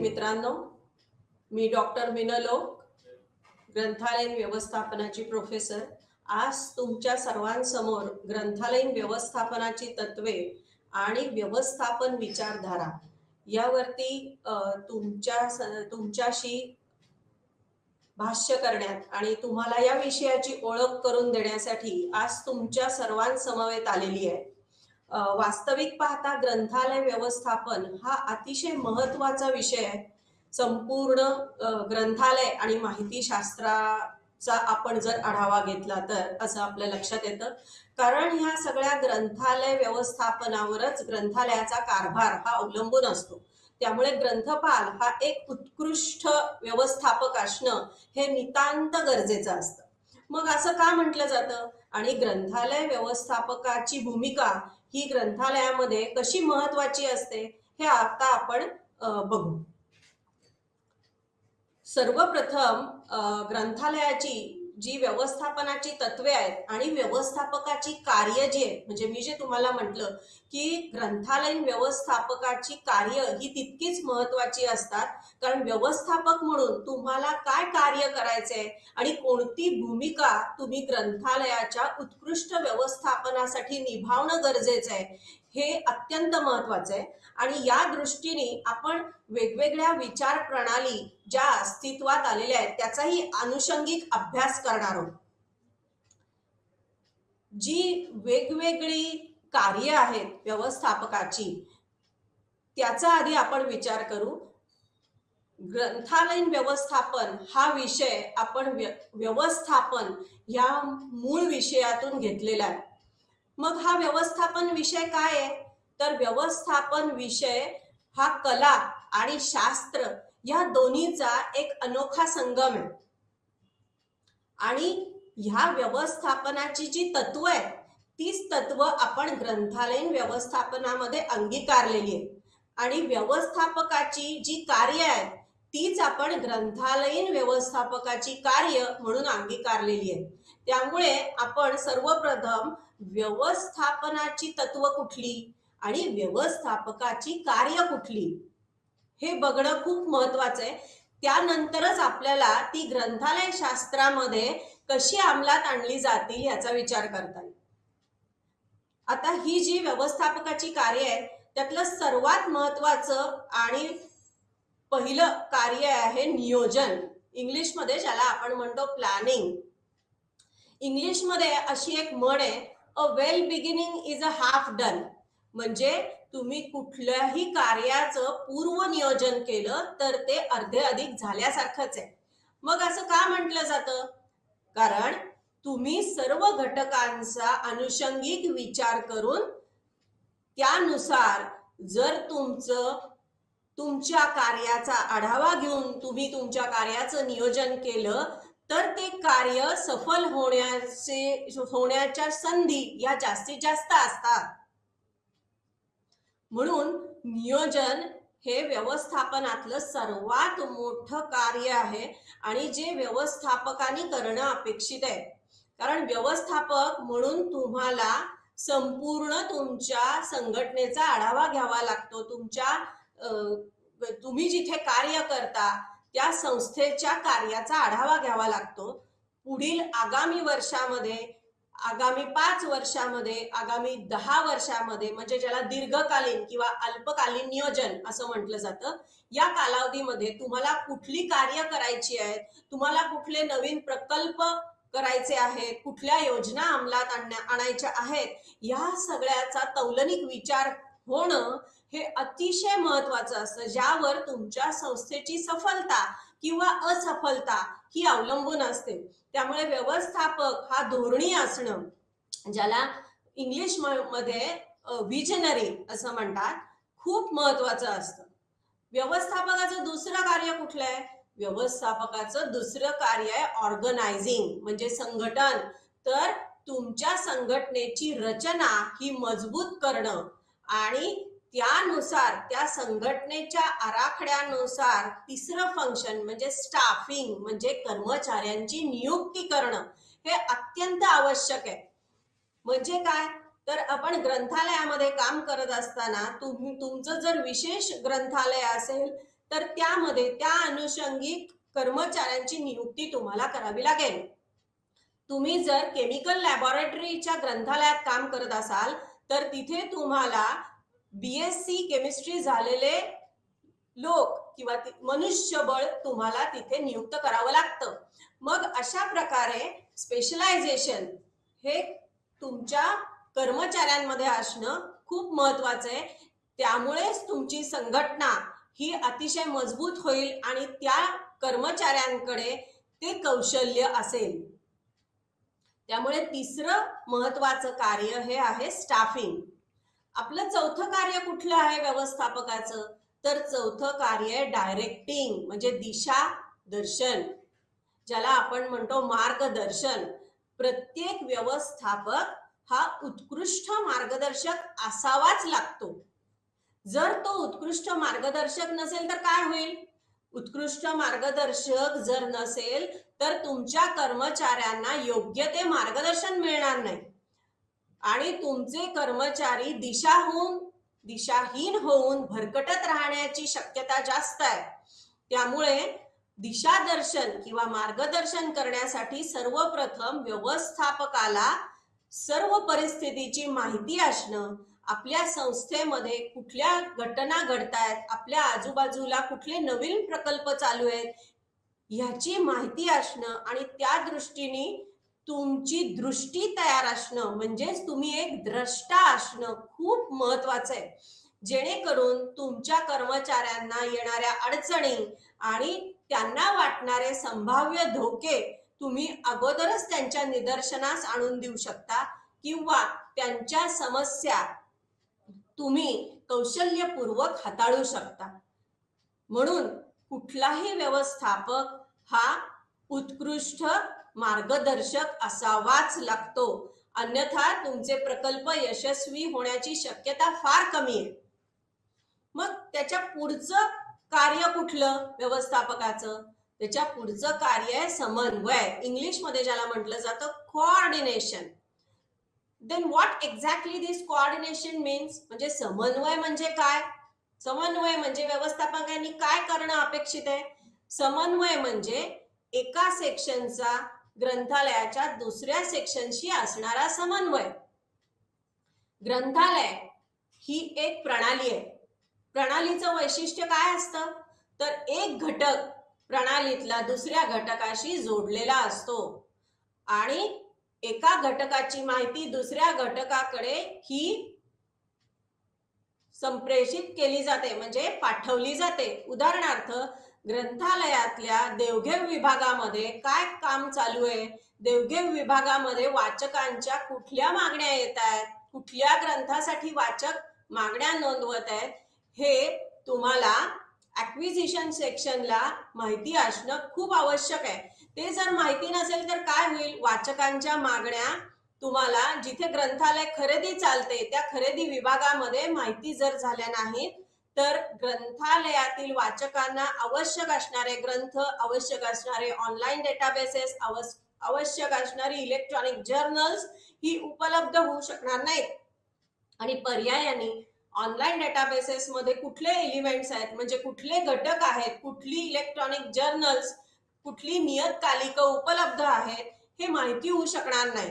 मित्रांनो, मी डॉक्टर मिनलोक, ग्रंथालयीन व्यवस्थापनाची प्रोफेसर. आज तुमच्या सर्वांसमोर ग्रंथालयीन व्यवस्थापनाची तत्वे आणि व्यवस्थापन विचारधारा यावरती तुमच्याशी भाष्य करण्यात आणि तुम्हाला या विषयाची ओळख करून देण्यासाठी आज तुमच्या सर्वांसमवेत आलेली आहे. वास्तविक पाहता ग्रंथालय व्यवस्थापन हा अतिशय महत्त्वाचा विषय आहे. संपूर्ण ग्रंथालय आणि माहिती शास्त्राचा आपण जर आढावा घेतला तर असं आपल्या लक्षात येतं, कारण ह्या सगळ्या ग्रंथालय व्यवस्थापनावरच ग्रंथालयाचा कारभार हा अवलंबून असतो. त्यामुळे ग्रंथपाल हा एक उत्कृष्ट व्यवस्थापक असणं हे नितांत गरजेचं असतं. मग असं का म्हटलं जातं आणि ग्रंथालय व्यवस्थापकाची भूमिका ही ग्रंथालयामध्ये कशी महत्वाची असते हे आता आपण बघू. सर्वप्रथम ग्रंथालयाची जी व्यवस्थापनाची तत्वे आहेत आणि व्यवस्थापकाची कार्य जी आहेत, म्हणजे मी जे तुम्हाला म्हटलं की ग्रंथालयीन व्यवस्थापकाची कार्य ही तितकीच महत्वाची असतात, कारण व्यवस्थापक म्हणून तुम्हाला काय कार्य करायचंय आणि कोणती भूमिका तुम्ही ग्रंथालयाच्या उत्कृष्ट व्यवस्थापनासाठी निभावणं गरजेचं आहे हे अत्यंत महत्वाचं आहे. आणि या दृष्टीने आपण वेगवेगळ्या विचार प्रणाली ज्या अस्तित्वात आलेल्या आहेत त्याचाही अनुषंगिक अभ्यास करणार आहोत. जी वेगवेगळी कार्य आहेत व्यवस्थापकाची त्याचा आधी आपण विचार करू. ग्रंथालयीन व्यवस्थापन हा विषय आपण व्यवस्थापन या मूळ विषयातून घेतलेला आहे. मग हा व्यवस्थापन विषय काय आहे तर व्यवस्थापन विषय हा कला आणि शास्त्र या दोन्हीचा एक अनोखा संगम आहे. आणि ह्या व्यवस्थापनाची जी तत्व आहे तीच तत्व आपण ग्रंथालयीन व्यवस्थापनामध्ये अंगीकारलेली आहे आणि व्यवस्थापकाची जी कार्य आहे तीच आपण ग्रंथालयीन व्यवस्थापकाची कार्य म्हणून अंगीकारलेली आहे. त्यामुळे आपण सर्वप्रथम व्यवस्थापनाची तत्व कुठली आणि व्यवस्थापकाची कार्य कुठली हे बघणं खूप महत्वाचं आहे. त्यानंतरच आपल्याला ती ग्रंथालय शास्त्रामध्ये कशी अंमलात आणली जातील याचा विचार करता येईल. आता ही जी व्यवस्थापकाची कार्य आहे त्यातलं सर्वात महत्वाचं आणि पहिलं कार्य आहे नियोजन. इंग्लिशमध्ये ज्याला आपण म्हणतो प्लॅनिंग. इंग्लिशमध्ये अशी एक म्हण आहे, a well beginning is a half done. म्हणजे तुम्ही कुठल्याही कार्याचं पूर्व नियोजन केलं तर ते अर्धे अधिक झाल्यासारखंच आहे. मग असं का म्हटलं जातं? कारण तुम्ही सर्व घटकांचा अनुषंगिक विचार करून त्यानुसार जर तुमच्या कार्याचा आढावा घेऊन तुम्ही तुमच्या कार्याचं नियोजन केलं तर ते कार्य सफल होण्याच्या संधी या जास्तीत जास्त असतात. म्हणून नियोजन हे व्यवस्थापनातलं सर्वात मोठं कार्य आहे आणि जे व्यवस्थापकाने करणं अपेक्षित आहे. कारण व्यवस्थापक म्हणून तुम्हाला संपूर्ण तुमच्या संघटनेचा आढावा घ्यावा लागतो. तुम्ही जिथे कार्य करता त्या संस्थेच्या कार्याचा आढावा घ्यावा लागतो. पुढील आगामी वर्षामध्ये, आगामी 5 वर्षामध्ये, आगामी 10 वर्षामध्ये, म्हणजे ज्याला दीर्घकालीन किंवा अल्पकालीन नियोजन असं म्हटलं जातं, या कालावधीमध्ये तुम्हाला कुठली कार्य करायची आहेत, तुम्हाला कुठले नवीन प्रकल्प करायचे आहेत, कुठल्या योजना अंमलात आणायच्या आहेत, या सगळ्याचा तौलनिक विचार होणं हे अतिशय महत्वाचं असतं, ज्यावर तुमच्या संस्थेची सफलता किंवा असफलता ही अवलंबून असते. त्यामुळे व्यवस्थापक हा धोरणी असणं, ज्याला इंग्लिश मध्ये विजनरी असं म्हणतात, खूप महत्वाचं असतं. व्यवस्थापकाचं दुसरं कार्य कुठलं आहे? व्यवस्थापकाचं दुसरं कार्य आहे ऑर्गनायझिंग, म्हणजे संघटन. तर तुमच्या संघटनेची रचना ही मजबूत करणं आणि त्यानुसार त्या संघटनेच्या आराखड्यानुसार तिसरं फंक्शन म्हणजे स्टाफिंग, म्हणजे कर्मचाऱ्यांची नियुक्ती करणं हे अत्यंत आवश्यक आहे. म्हणजे काय तर आपण ग्रंथालयामध्ये काम करत असताना तुमचं जर विशेष ग्रंथालय असेल तर त्यामध्ये त्या अनुषंगिक कर्मचाऱ्यांची नियुक्ती तुम्हाला करावी लागेल. तुम्ही जर केमिकल लॅबोरेटरीच्या ग्रंथालयात काम करत असाल तर तिथे तुम्हाला BSc केमिस्ट्री झालेले लोक किंवा मनुष्यबळ तुम्हाला तिथे नियुक्त करावं लागतं. मग अशा प्रकारे स्पेशलायझेशन हे तुमच्या कर्मचाऱ्यांमध्ये असणं खूप महत्वाचं आहे. त्यामुळेच तुमची संघटना ही अतिशय मजबूत होईल आणि त्या कर्मचाऱ्यांकडे ते कौशल्य असेल. त्यामुळे तिसरं महत्वाचं कार्य हे आहे स्टाफिंग. आपलं चौथं कार्य कुठलं आहे व्यवस्थापकाचं? तर चौथं कार्य आहे डायरेक्टिंग, म्हणजे दिशा दर्शन, ज्याला आपण म्हणतो मार्गदर्शन. प्रत्येक व्यवस्थापक हा उत्कृष्ट मार्गदर्शक असावाच लागतो. जर तो उत्कृष्ट मार्गदर्शक नसेल तर काय होईल? उत्कृष्ट मार्गदर्शक जर नसेल तर तुमच्या कर्मचाऱ्यांना योग्य ते मार्गदर्शन मिळणार नाही आणि तुमचे कर्मचारी दिशाहीन होऊन भरकटत राहण्याची शक्यता जास्त आहे. त्यामुळे दिशादर्शन किंवा मार्गदर्शन करण्यासाठी सर्वप्रथम व्यवस्थापकाला सर्व परिस्थितीची माहिती असणं, आपल्या संस्थेमध्ये कुठल्या घटना घडतायत, आपल्या आजूबाजूला कुठले नवीन प्रकल्प चालू आहेत ह्याची माहिती असणं आणि त्या दृष्टीने तुमची दृष्टी तयार असणं, म्हणजेच तुम्ही एक द्रष्टा असणं खूप महत्वाचं आहे. जेणेकरून तुमच्या कर्मचाऱ्यांना येणाऱ्या अडचणी आणि त्यांना वाटणारे संभाव्य धोके तुम्ही अगोदरच त्यांच्या निदर्शनास आणून देऊ शकता किंवा त्यांच्या समस्या तुम्ही कौशल्यपूर्वक हाताळू शकता. म्हणून कुठलाही व्यवस्थापक हा उत्कृष्ट मार्गदर्शक असावाच लागतो, अन्यथा तुमचे प्रकल्प यशस्वी होण्याची शक्यता फार कमी आहे. मग त्याच्या पुढचं कार्य कुठलं व्यवस्थापकाचं? त्याच्या पुढचं कार्य आहे समन्वय, इंग्लिश मध्ये ज्याला म्हटलं जातं coordination. Then what exactly this coordination means? म्हणजे समन्वय म्हणजे काय? समन्वय म्हणजे व्यवस्थापकांनी काय करणं अपेक्षित आहे? समन्वय म्हणजे एका सेक्शनचा ग्रंथालयाच्या दुसऱ्या सेक्शनशी असणारा समन्वय. ग्रंथालय ही एक प्रणाली आहे. प्रणालीचं वैशिष्ट्य काय असतं? तर एक घटक प्रणालीतला दुसऱ्या घटकाशी जोडलेला असतो आणि एका घटकाची माहिती दुसऱ्या घटकाकडे ही संप्रेषित केली जाते, म्हणजे पाठवली जाते. उदाहरणार्थ ग्रंथालयातल्या देवघेव विभागामध्ये काय काम चालू आहे, देवघेव विभागामध्ये वाचकांच्या कुठल्या मागण्या येत आहेत, कुठल्या ग्रंथासाठी वाचक मागण्या नोंदवत आहेत, हे तुम्हाला ॲक्विजिशन सेक्शनला माहिती असणं खूप आवश्यक आहे. ते जर माहिती नसेल तर काय होईल? वाचकांच्या मागण्या तुम्हाला जिथे ग्रंथालय खरेदी चालते त्या खरेदी विभागामध्ये माहिती जर झाल्या नाहीत तर ग्रंथालयातील वाचकांना आवश्यक असणारे ग्रंथ, आवश्यक असणारे ऑनलाईन डेटाबेसेस, आवश्यक असणारी इलेक्ट्रॉनिक जर्नल्स ही उपलब्ध होऊ शकणार नाहीत. आणि पर्यायाने ऑनलाईन डेटाबेसेस मध्ये कुठले एलिमेंट्स आहेत, म्हणजे कुठले घटक आहेत, कुठली इलेक्ट्रॉनिक जर्नल्स, कुठली नियतकालिक उपलब्ध आहेत, हे माहिती होऊ शकणार नाही.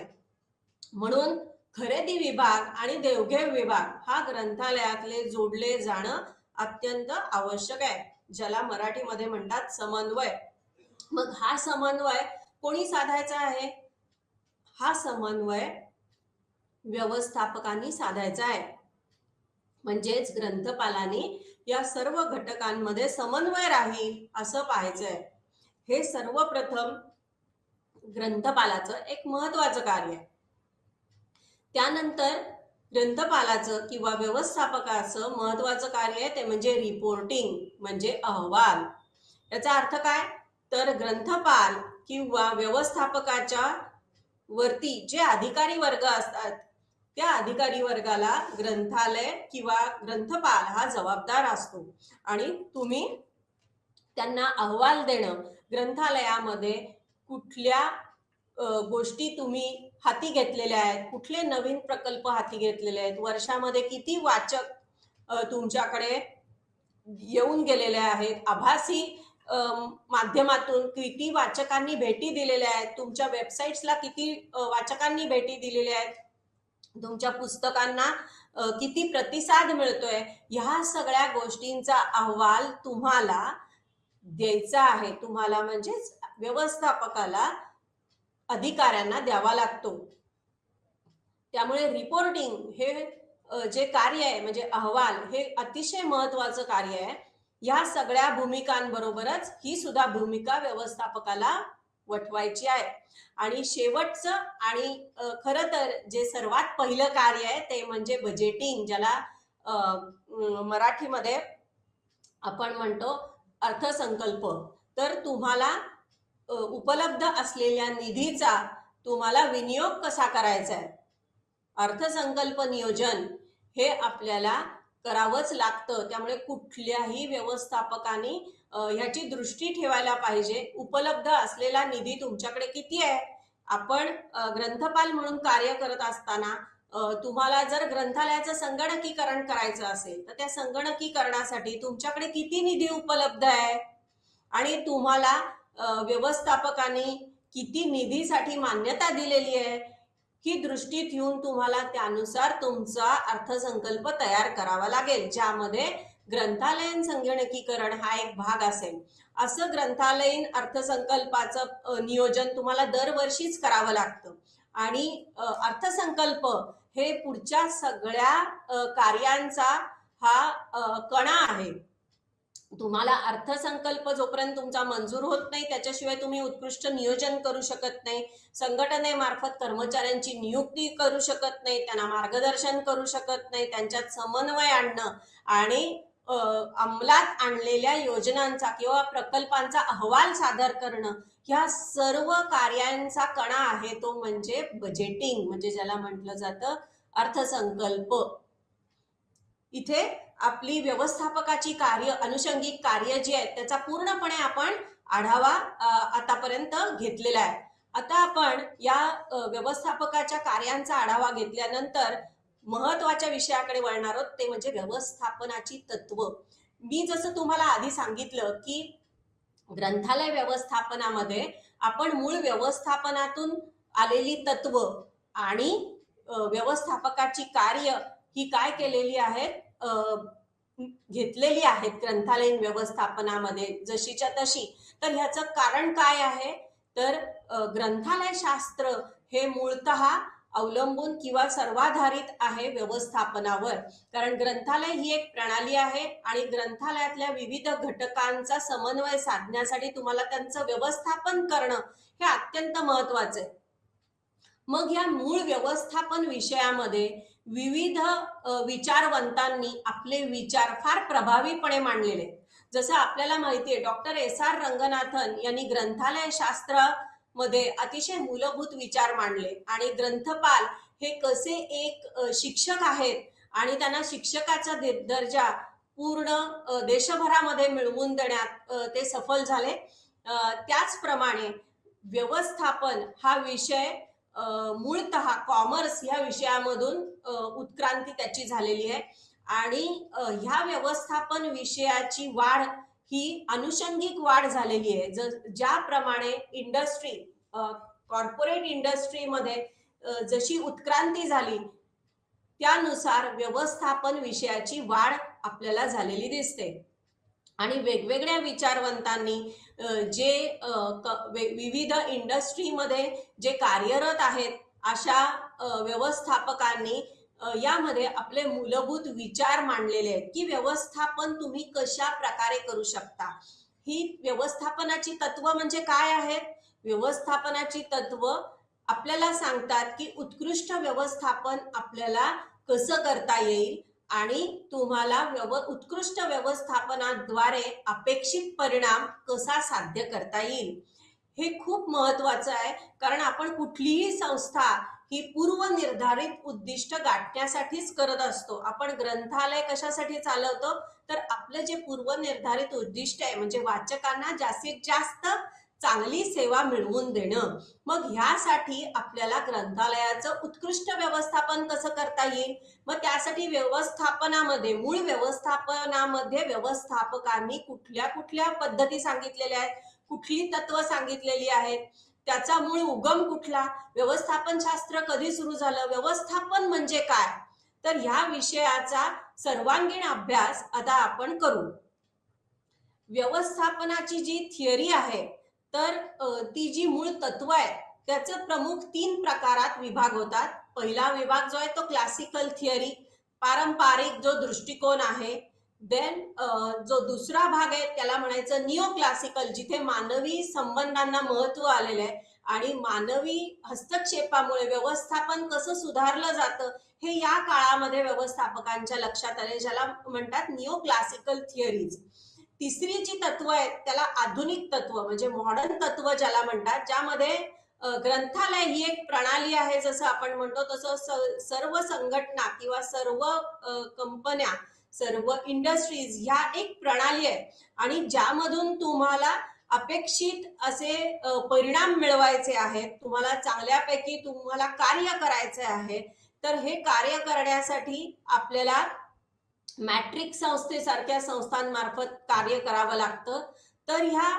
म्हणून खरेदी विभाग आणि देवघेव विभाग हा ग्रंथालयातले जोडले जाणं अत्यंत आवश्यक आहे, ज्याला मराठीमध्ये म्हणतात समन्वय. मग हा समन्वय कोणी साधायचा आहे? हा समन्वय व्यवस्थापकांनी साधायचा आहे. म्हणजेच ग्रंथपालांनी या सर्व घटकांमध्ये समन्वय राहील असं पाहायचंय. हे सर्वप्रथम ग्रंथपालाचं एक महत्वाचं कार्य आहे. त्यानंतर ग्रंथपालाचं किंवा व्यवस्थापकाचं महत्वाचं कार्य आहे ते म्हणजे रिपोर्टिंग, म्हणजे अहवाल. याचा अर्थ काय? तर ग्रंथपाल किंवा व्यवस्थापकाच्या वरती जे अधिकारी वर्ग असतात त्या अधिकारी वर्गाला ग्रंथालय किंवा ग्रंथपाल हा जबाबदार असतो आणि तुम्ही त्यांना अहवाल देणं, ग्रंथालयामध्ये कुठल्या गोष्टी तुम्ही हाती घेतलेल्या आहेत, कुठले नवीन प्रकल्प हाती घेतलेले आहेत, वर्षामध्ये किती वाचक तुमच्याकडे येऊन गेलेल्या आहेत, आभासी माध्यमातून किती वाचकांनी भेटी दिलेल्या आहेत, तुमच्या वेबसाईट्सला किती वाचकांनी भेटी दिलेल्या आहेत, तुमच्या पुस्तकांना किती प्रतिसाद मिळतोय, ह्या सगळ्या गोष्टींचा अहवाल तुम्हाला द्यायचा आहे. तुम्हाला म्हणजेच व्यवस्थापकाला, अधिकाऱ्यांना द्यावा लागतो. त्यामुळे रिपोर्टिंग हे जे कार्य आहे म्हणजे अहवाल, हे अतिशय महत्वाचं कार्य आहे. या सगळ्या भूमिकांबरोबरच ही सुद्धा भूमिका व्यवस्थापकाला वठवायची आहे. आणि शेवटचं आणि खरं तर जे सर्वात पहिलं कार्य आहे ते म्हणजे बजेटिंग, ज्याला मराठीमध्ये आपण म्हणतो अर्थसंकल्प. तर तुम्हाला उपलब्ध असलेल्या निधीचा तुम्हाला विनियोग कसा करायचा आहे, अर्थसंकल्प नियोजन हे आपल्याला करावंच लागतं. त्यामुळे कुठल्याही व्यवस्थापकाने ह्याची दृष्टी ठेवायला पाहिजे. उपलब्ध असलेला निधी तुमच्याकडे किती आहे. आपण ग्रंथपाल म्हणून कार्य करत असताना तुम्हाला जर ग्रंथालयाचं संगणकीकरण करायचं असेल तर त्या संगणकीकरणासाठी तुमच्याकडे किती निधी उपलब्ध आहे आणि तुम्हाला व्यवस्थापकांनी किती निधीसाठी मान्यता दिलेली आहे, ही दृष्टी ठेवून तुम्हाला त्यानुसार तुमचा अर्थसंकल्प तयार करावा लागेल, ज्यामध्ये ग्रंथालयीन संगणकीकरण हा एक भाग असेल. असं ग्रंथालयीन अर्थसंकल्पाचं नियोजन तुम्हाला दरवर्षीच करावं लागतं. आणि अर्थसंकल्प हे पुढच्या सगळ्या कार्यांचा हा कणा आहे. तुम्हाला अर्थसंकल्प जोपर्यंत तुमचा मंजूर होत नाही त्याच्याशिवाय तुम्ही उत्कृष्ट नियोजन करू शकत नाही, संघटनेमार्फत कर्मचाऱ्यांची नियुक्ती करू शकत नाही, त्यांना मार्गदर्शन करू शकत नाही, त्यांच्यात समन्वय आणणं आणि अंमलात आणलेल्या योजनांचा किंवा प्रकल्पांचा अहवाल सादर करणं, ह्या सर्व कार्यांचा कणा आहे तो म्हणजे बजेटिंग, म्हणजे ज्याला म्हटलं जातं अर्थसंकल्प. इथे आपली व्यवस्थापकाची कार्य, अनुषंगिक कार्य जी आहेत त्याचा पूर्णपणे आपण आढावा आतापर्यंत घेतलेला आहे. आता आपण या व्यवस्थापकाच्या कार्यांचा आढावा घेतल्यानंतर महत्वाच्या विषयाकडे वळणार आहोत, ते म्हणजे व्यवस्थापनाची तत्व. मी जसं तुम्हाला आधी सांगितलं की ग्रंथालय व्यवस्थापनामध्ये आपण मूळ व्यवस्थापनातून आलेली तत्व आणि व्यवस्थापकाची कार्य ही काय केलेली आहेत, घेतलेली आहेत ग्रंथालयीन व्यवस्थापनामध्ये जशीच्या तशी. तर ह्याचं कारण काय आहे, तर ग्रंथालय शास्त्र हे मूळतः अवलंबून किंवा सर्वाधारित आहे व्यवस्थापनावर. कारण ग्रंथालय ही एक प्रणाली आहे आणि ग्रंथालयातल्या विविध घटकांचा समन्वय साधण्यासाठी तुम्हाला त्यांचं व्यवस्थापन करणं हे अत्यंत महत्वाचं आहे. मग या मूळ व्यवस्थापन विषयामध्ये विविध विचारवंतांनी आपले विचार फार प्रभावीपणे मांडलेले. जसं आपल्याला माहितीये डॉक्टर एस.आर. रंगनाथन यांनी ग्रंथालय शास्त्रामध्ये अतिशय मूलभूत विचार मांडले आणि ग्रंथपाल हे कसे एक शिक्षक आहेत आणि त्यांना शिक्षकाचा दर्जा पूर्ण देशभरामध्ये मिळवून देण्यात ते सफल झाले. त्याचप्रमाणे व्यवस्थापन हा विषय मूळतः कॉमर्स ह्या विषयामधून उत्क्रांती त्याची झालेली आहे आणि ह्या व्यवस्थापन विषयाची वाढ ही अनुषंगिक वाढ झालेली आहे. ज्याप्रमाणे इंडस्ट्री, कॉर्पोरेट इंडस्ट्रीमध्ये जशी उत्क्रांती झाली त्यानुसार व्यवस्थापन विषयाची वाढ आपल्याला झालेली दिसते. आणि वेगवेगळ्या विचारवंतांनी जे विविध इंडस्ट्रीमध्ये जे कार्यरत आहेत अशा व्यवस्थापकांनी यामध्ये आपले मूलभूत विचार मांडलेले आहेत की व्यवस्थापन तुम्ही कशा प्रकारे करू शकता. ही व्यवस्थापनाची तत्व म्हणजे काय आहेत. व्यवस्थापनाची तत्व आपल्याला सांगतात की उत्कृष्ट व्यवस्थापन आपल्याला कसं करता येईल आणि तुम्हाला उत्कृष्ट व्यवस्थापनाद्वारे अपेक्षित परिणाम कसा साध्य करता येईल. हे खूप महत्वाचं आहे कारण आपण कुठलीही संस्था ही पूर्वनिर्धारित उद्दिष्ट गाठण्यासाठीच करत असतो. आपण ग्रंथालय कशासाठी चालवतो तर आपलं जे पूर्वनिर्धारित उद्दिष्ट आहे म्हणजे वाचकांना जास्तीत जास्त चांगली सेवा मिळवून देणं. मग ह्यासाठी आपल्याला ग्रंथालयाचं उत्कृष्ट व्यवस्थापन कसं करता येईल? मग त्यासाठी मूळ व्यवस्थापनामध्ये व्यवस्थापकांनी कुठल्या कुठल्या पद्धती सांगितलेल्या आहेत, कुठली तत्व सांगितलेली आहेत, त्याचा मूळ उगम कुठला, व्यवस्थापन शास्त्र कधी सुरू झालं, व्यवस्थापन म्हणजे काय, तर ह्या विषयाचा सर्वांगीण अभ्यास आता आपण करू. व्यवस्थापनाची जी थिअरी आहे, तर ती जी मूळ तत्व आहे त्याचं प्रमुख 3 प्रकारात विभाग होतात. पहिला विभाग जो आहे तो क्लासिकल थिअरी, पारंपरिक जो दृष्टिकोन आहे. देन जो दुसरा भाग आहे त्याला म्हणायचं निओ क्लासिकल, जिथे मानवी संबंधांना महत्व आलेलं आहे आणि मानवी हस्तक्षेपामुळे व्यवस्थापन कसं सुधारलं जातं हे या काळामध्ये व्यवस्थापकांच्या लक्षात आले, ज्याला म्हणतात निओ क्लासिकल थिअरीज. तिसरी जी तत्व आहेत त्याला आधुनिक तत्व म्हणजे मॉडर्न तत्व ज्याला म्हणतात, ज्यामध्ये ग्रंथालय ही एक प्रणाली आहे, जसं आपण म्हणतो तसं सर्व संघटना किंवा सर्व कंपन्या, सर्व इंडस्ट्रीज ह्या एक प्रणाली आहे आणि ज्यामधून तुम्हाला अपेक्षित असे परिणाम मिळवायचे आहेत, तुम्हाला चांगल्यापैकी तुम्हाला कार्य करायचे आहे. तर हे कार्य करण्यासाठी आपल्याला मॅट्रिक संस्थेसारख्या संस्थांमार्फत कार्य करावं लागतं. तर ह्या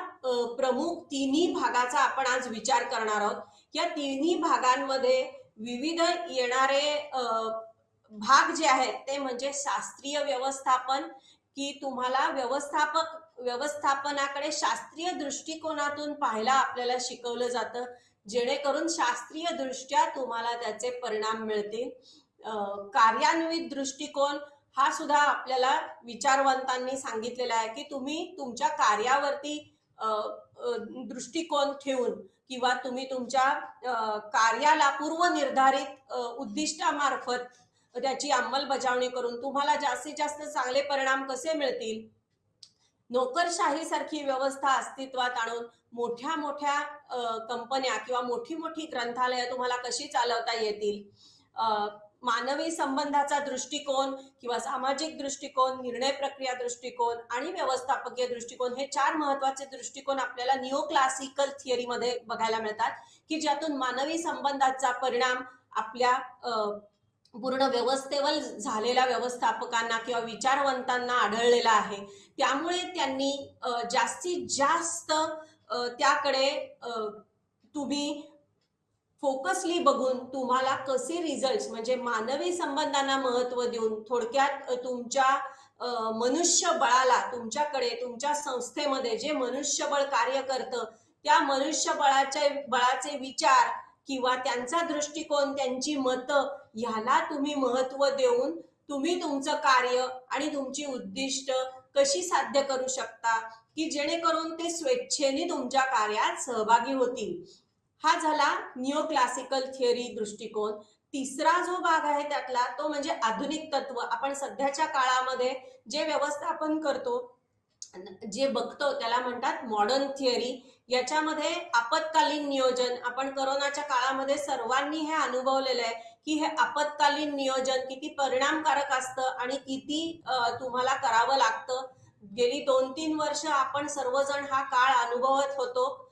प्रमुख तिन्ही भागाचा आपण आज विचार करणार आहोत. या तिन्ही भागांमध्ये विविध येणारे भाग जे आहेत ते म्हणजे शास्त्रीय व्यवस्थापन, की तुम्हाला व्यवस्थापनाकडे शास्त्रीय दृष्टिकोनातून पाहायला आपल्याला शिकवलं जातं, जेणेकरून शास्त्रीय दृष्ट्या तुम्हाला त्याचे परिणाम मिळतील. कार्यान्वित दृष्टिकोन हा सुद्धा आपल्याला विचारवंतांनी सांगितलेला आहे, की तुम्ही तुमच्या कार्यावरती दृष्टिकोन ठेवून किंवा तुम्ही तुमच्या कार्याला पूर्वनिर्धारित उद्दिष्टामार्फत त्याची अंमलबजावणी करून तुम्हाला जास्तीत जास्त चांगले परिणाम कसे मिळतील, नोकरशाही सारखी व्यवस्था अस्तित्वात आणून मोठ्या मोठ्या कंपन्या किंवा मोठी मोठी ग्रंथालय तुम्हाला कशी चालवता येतील, मानवी संबंधाचा दृष्टिकोन किंवा सामाजिक दृष्टिकोन, निर्णय प्रक्रिया दृष्टिकोन आणि व्यवस्थापकीय दृष्टिकोन, हे 4 महत्वाचे दृष्टिकोन आपल्याला निओ क्लासिकल थिअरीमध्ये बघायला मिळतात, की ज्यातून मानवी संबंधाचा परिणाम आपल्या पूर्ण व्यवस्थेवर झालेल्या व्यवस्थापकांना किंवा विचारवंतांना आढळलेला आहे. त्यामुळे त्यांनी जास्तीत जास्त त्याकडे तुम्ही फोकसली बघून तुम्हाला कसे रिझल्ट्स म्हणजे मानवी संबंधांना महत्व देऊन थोडक्यात तुमच्या मनुष्यबळाला, तुमच्याकडे तुमच्या संस्थेमध्ये जे मनुष्यबळ कार्य करतं त्या बळाचे विचार किंवा त्यांचा दृष्टिकोन, त्यांची मतं ह्याला तुम्ही महत्व देऊन तुम्ही तुमचं कार्य आणि तुमची उद्दिष्ट कशी साध्य करू शकता, की जेणेकरून ते स्वेच्छेने तुमच्या कार्यात सहभागी होतील. हा झाला निओ क्लासिकल थिअरी दृष्टिकोन. तिसरा जो भाग आहे त्यातला तो म्हणजे आधुनिक तत्व. आपण सध्याच्या काळामध्ये जे व्यवस्थापन करतो, जे बघतो त्याला म्हणतात मॉडर्न थिअरी. याच्यामध्ये आपत्कालीन नियोजन, आपण कोरोनाच्या काळामध्ये सर्वांनी हे अनुभवलेलं आहे की हे आपत्कालीन नियोजन किती परिणामकारक असतं आणि किती तुम्हाला करावं लागतं. गेली 2-3 वर्ष आपण सर्वजण हा काळ अनुभवत होतो.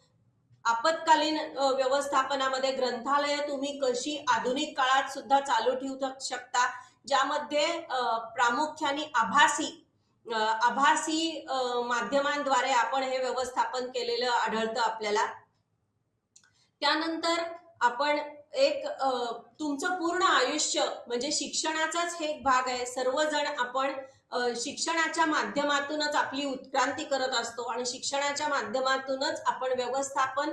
आपत्कालीन व्यवस्थापनामध्ये ग्रंथालय तुम्ही कशी आधुनिक काळात सुद्धा चालू ठेवू शकता, ज्यामध्ये प्रामुख्याने आभासी माध्यमांद्वारे आपण हे व्यवस्थापन केलेलं आढळतं आपल्याला. त्यानंतर आपण एक तुमचं पूर्ण आयुष्य म्हणजे शिक्षणाचाच हे एक भाग आहे. सर्वजण आपण शिक्षणाच्या माध्यमातूनच आपली उत्क्रांती करत असतो आणि शिक्षणाच्या माध्यमातूनच आपण व्यवस्थापन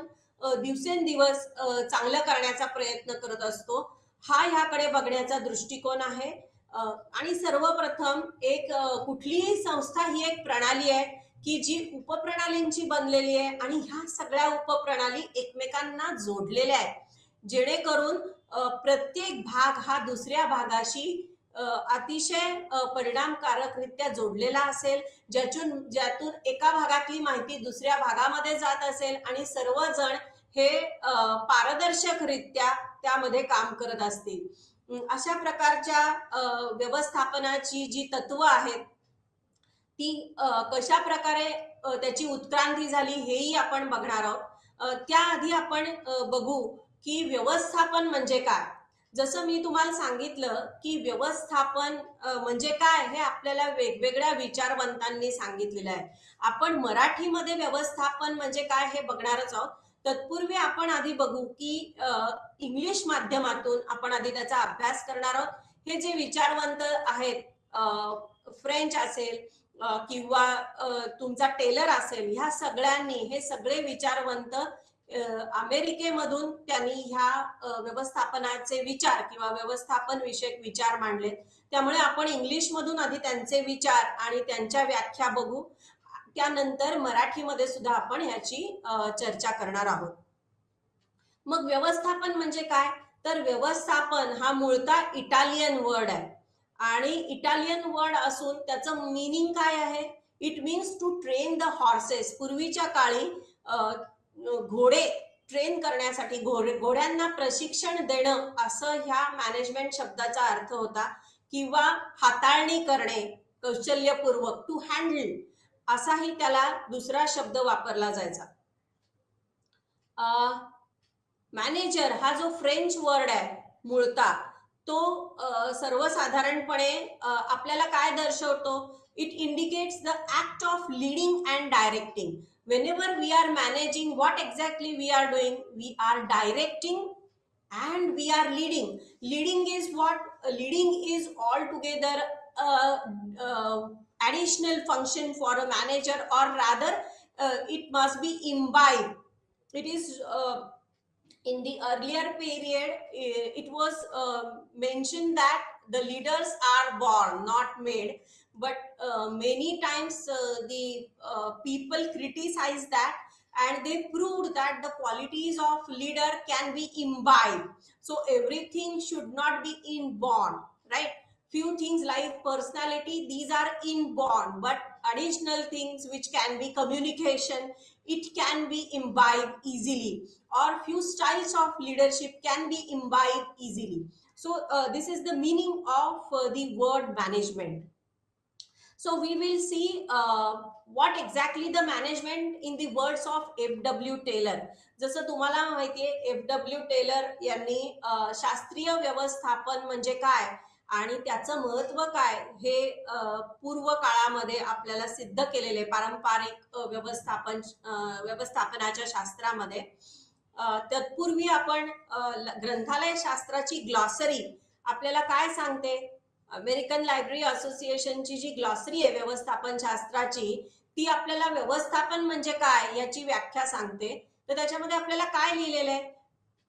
दिवसेंदिवस चांगलं करण्याचा प्रयत्न करत असतो. हा ह्याकडे बघण्याचा दृष्टिकोन आहे. आणि सर्वप्रथम एक कुठलीही संस्था ही एक प्रणाली आहे की जी उपप्रणालींची बनलेली आहे आणि ह्या सगळ्या उपप्रणाली एकमेकांना जोडलेल्या आहेत, जेणेकरून प्रत्येक भाग हा दुसऱ्या भागाशी अतिशय परिणामकारकरित्या जोडलेला असेल, ज्यातून एका भागातली माहिती दुसऱ्या भागामध्ये जात असेल आणि सर्वजण हे पारदर्शकरित्या त्यामध्ये काम करत असतील. अशा प्रकारच्या व्यवस्थापनाची जी तत्व आहेत ती कशा प्रकारे त्याची उत्क्रांती झाली हेही आपण बघणार आहोत. त्याआधी आपण बघू की व्यवस्थापन म्हणजे काय. जसं मी तुम्हाला सांगितलं की व्यवस्थापन म्हणजे काय हे आपल्याला वेगवेगळ्या विचारवंतांनी सांगितलेलं आहे. आपण मराठीमध्ये व्यवस्थापन म्हणजे काय हे बघणारच आहोत. तत्पूर्वी आपण आधी बघू की इंग्लिश माध्यमातून आपण आधी त्याचा अभ्यास करणार आहोत. हे जे विचारवंत आहेत, फ्रेंच असेल किंवा तुमचा टेलर असेल, ह्या सगळ्यांनी, हे सगळे विचारवंत अमेरिकेमधून त्यांनी ह्या व्यवस्थापनाचे विचार किंवा व्यवस्थापन विषयक विचार मांडले. त्यामुळे आपण इंग्लिश मधून आधी त्यांचे विचार आणि त्यांच्या व्याख्या बघू. त्यानंतर मराठीमध्ये सुद्धा आपण ह्याची चर्चा करणार आहोत. मग व्यवस्थापन म्हणजे काय, तर व्यवस्थापन हा मूळता इटालियन वर्ड आहे आणि इटालियन वर्ड असून त्याचं मीनिंग काय आहे. It means to train the horses. पूर्वीच्या काळी घोडे ट्रेन करण्यासाठी, घोड्यांना प्रशिक्षण देणं असं ह्या मॅनेजमेंट शब्दाचा अर्थ होता, किंवा हाताळणी करणे कौशल्यपूर्वक, टू हँडल असाही त्याला दुसरा शब्द वापरला जायचा. मॅनेजर हा जो फ्रेंच वर्ड आहे मूळता, तो सर्वसाधारणपणे आपल्याला काय दर्शवतो. It indicates the act of leading and directing. whenever we are managing, what exactly we are doing, we are directing and we are leading. Leading is what? Leading is altogether additional function for a manager, or rather it must be imbibed. It is in the earlier period it was mentioned that the leaders are born, not made. But many times the people criticize that, and they proved that the qualities of leader can be imbibed. So everything should not be inborn, right? Few things like personality, these are inborn, but additional things which can be communication, it can be imbibed easily, or few styles of leadership can be imbibed easily. So this is the meaning of the word management. So we will see what exactly the management in the words of F.W. Taylor. जसं तुम्हाला माहिती आहे, F.W. Teller यांनी शास्त्रीय व्यवस्थापन म्हणजे काय आणि त्याचं महत्व काय हे पूर्व काळामध्ये आपल्याला सिद्ध केलेले पारंपरिक व्यवस्थापनाच्या शास्त्रामध्ये. तत्पूर्वी आपण ग्रंथालय शास्त्राची ग्लॉसरी आपल्याला काय सांगते. अमेरिकन लायब्ररी असोसिएशनची जी ग्लॉसरी आहे व्यवस्थापन शास्त्राची, ती आपल्याला व्यवस्थापन म्हणजे काय याची व्याख्या सांगते. तर त्याच्यामध्ये आपल्याला काय लिहिलेलं आहे.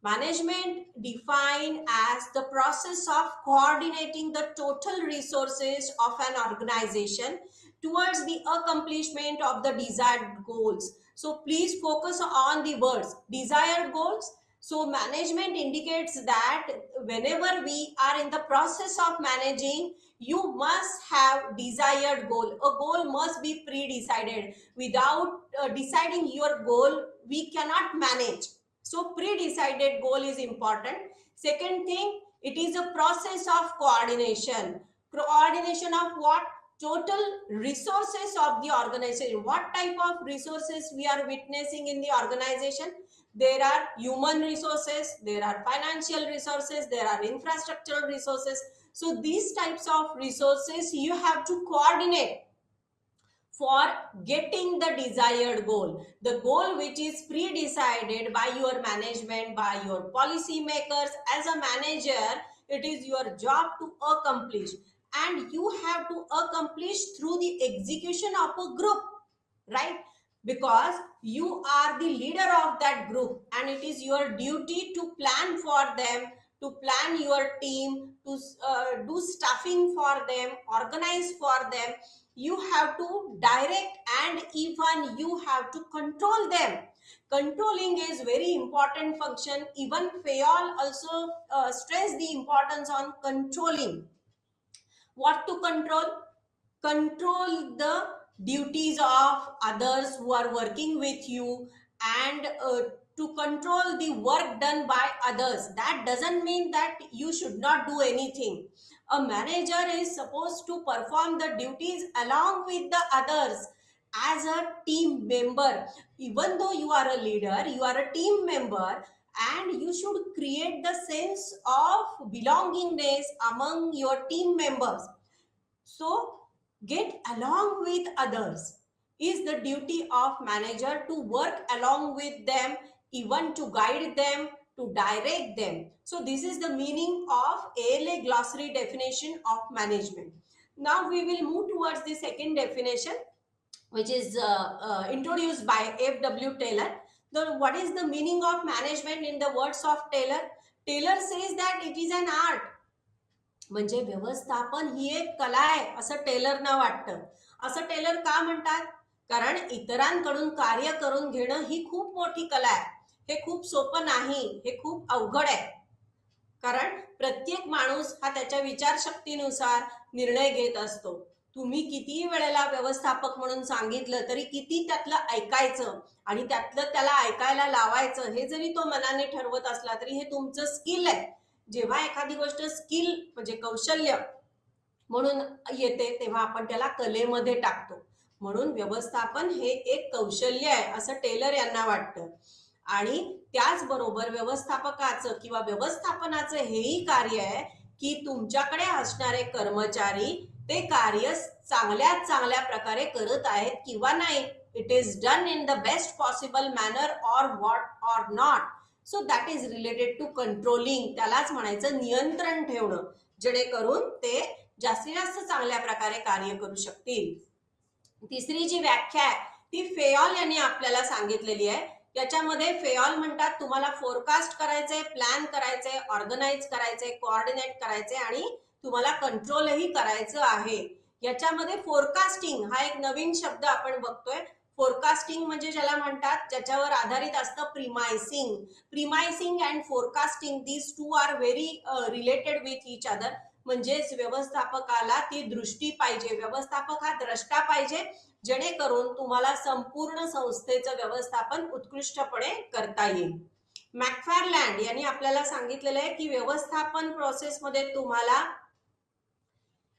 Management define as the process of coordinating the total resources of an organisation towards the accomplishment of the desired goals. So please focus on the words desired goals. So management indicates that whenever we are in the process of managing, you must have desired goal. A goal must be pre-decided. Without deciding your goal, we cannot manage. So pre-decided goal is important. Second thing, it is a process of coordination. Coordination of what? Total resources of the organization. What type of resources we are witnessing in the organization? There are human resources, there are financial resources, there are infrastructural resources. So these types of resources you have to coordinate for getting the desired goal. The goal which is pre-decided by your management, by your policy makers. As a manager, it is your job to accomplish, and you have to accomplish through the execution of a group, right? Because you are the leader of that group, and it is your duty to plan for them, to plan your team, to do staffing for them, organize for them. You have to direct, and even you have to control them. Controlling is very important function. Even Fayol also stressed the importance on controlling. What to control? Control the duties of others who are working with you, and to control the work done by others. That doesn't mean that you should not do anything. A manager is supposed to perform the duties along with the others. as a team member. Even though you are a leader, you are a team member, and you should create the sense of belongingness among your team members. So get along with others is the duty of manager, to work along with them, even to guide them, to direct them. So this is the meaning of ALA glossary definition of management. Now we will move towards the second definition, which is introduced by F.W. Taylor. What is the meaning of management in the words of Taylor? Taylor says that it is an art. म्हणजे व्यवस्थापन ही एक कला आहे असं टेलरना वाटतं. असं teller का म्हणतात? कारण इतरांकडून कार्य करून घेणं ही खूप मोठी कला आहे. हे खूप सोपं नाही, हे खूप अवघड आहे. कारण प्रत्येक माणूस हा त्याच्या विचारशक्तीनुसार निर्णय घेत असतो. तुम्ही कितीही वेळेला व्यवस्थापक म्हणून सांगितलं तरी किती त्यातलं ऐकायचं आणि त्यातलं त्याला ऐकायला लावायचं हे जरी तो मनाने ठरवत असला तरी हे तुमचं स्किल आहे. जेव्हा एखादी गोष्ट स्किल म्हणजे कौशल्य म्हणून येते तेव्हा आपण त्याला कलेमध्ये टाकतो. म्हणून व्यवस्थापन हे एक कौशल्य आहे असं टेलर यांना वाटतं. आणि त्याचबरोबर व्यवस्थापकाचं किंवा व्यवस्थापनाचं हेही कार्य आहे की तुमच्याकडे असणारे कर्मचारी ते कार्य चांगल्यात चांगल्या प्रकारे करत आहेत किंवा नाही. It is done in the best possible manner or what or not. So that is related to controlling. त्यालाच म्हणायचं नियंत्रण ठेवणं, जेणेकरून ते जास्तीत जास्त चांगल्या प्रकारे कार्य करू शकतील. तिसरी जी व्याख्या आहे ती फेयॉल यांनी आपल्याला सांगितलेली आहे. याच्यामध्ये फेयॉल म्हणतात तुम्हाला फोरकास्ट करायचंय, प्लॅन करायचंय, ऑर्गनाइज करायचंय, कोऑर्डिनेट करायचंय आणि तुम्हाला कंट्रोलही करायचं आहे. याच्यामध्ये फोरकास्टिंग हा एक नवीन शब्द आपण बघतोय. फोरकास्टिंग म्हणजे ज्याला म्हणतात ज्याच्यावर आधारित असतं premising. Premising and forecasting these two are very related with each other. म्हणजेच व्यवस्थापकाला ती दृष्टी पाहिजे, व्यवस्थापक हा द्रष्टा पाहिजे, जेणेकरून तुम्हाला संपूर्ण संस्थेचं व्यवस्थापन उत्कृष्टपणे करता येईल. मॅकफारलँड यांनी आपल्याला सांगितलेलं आहे की व्यवस्थापन प्रोसेसमध्ये तुम्हाला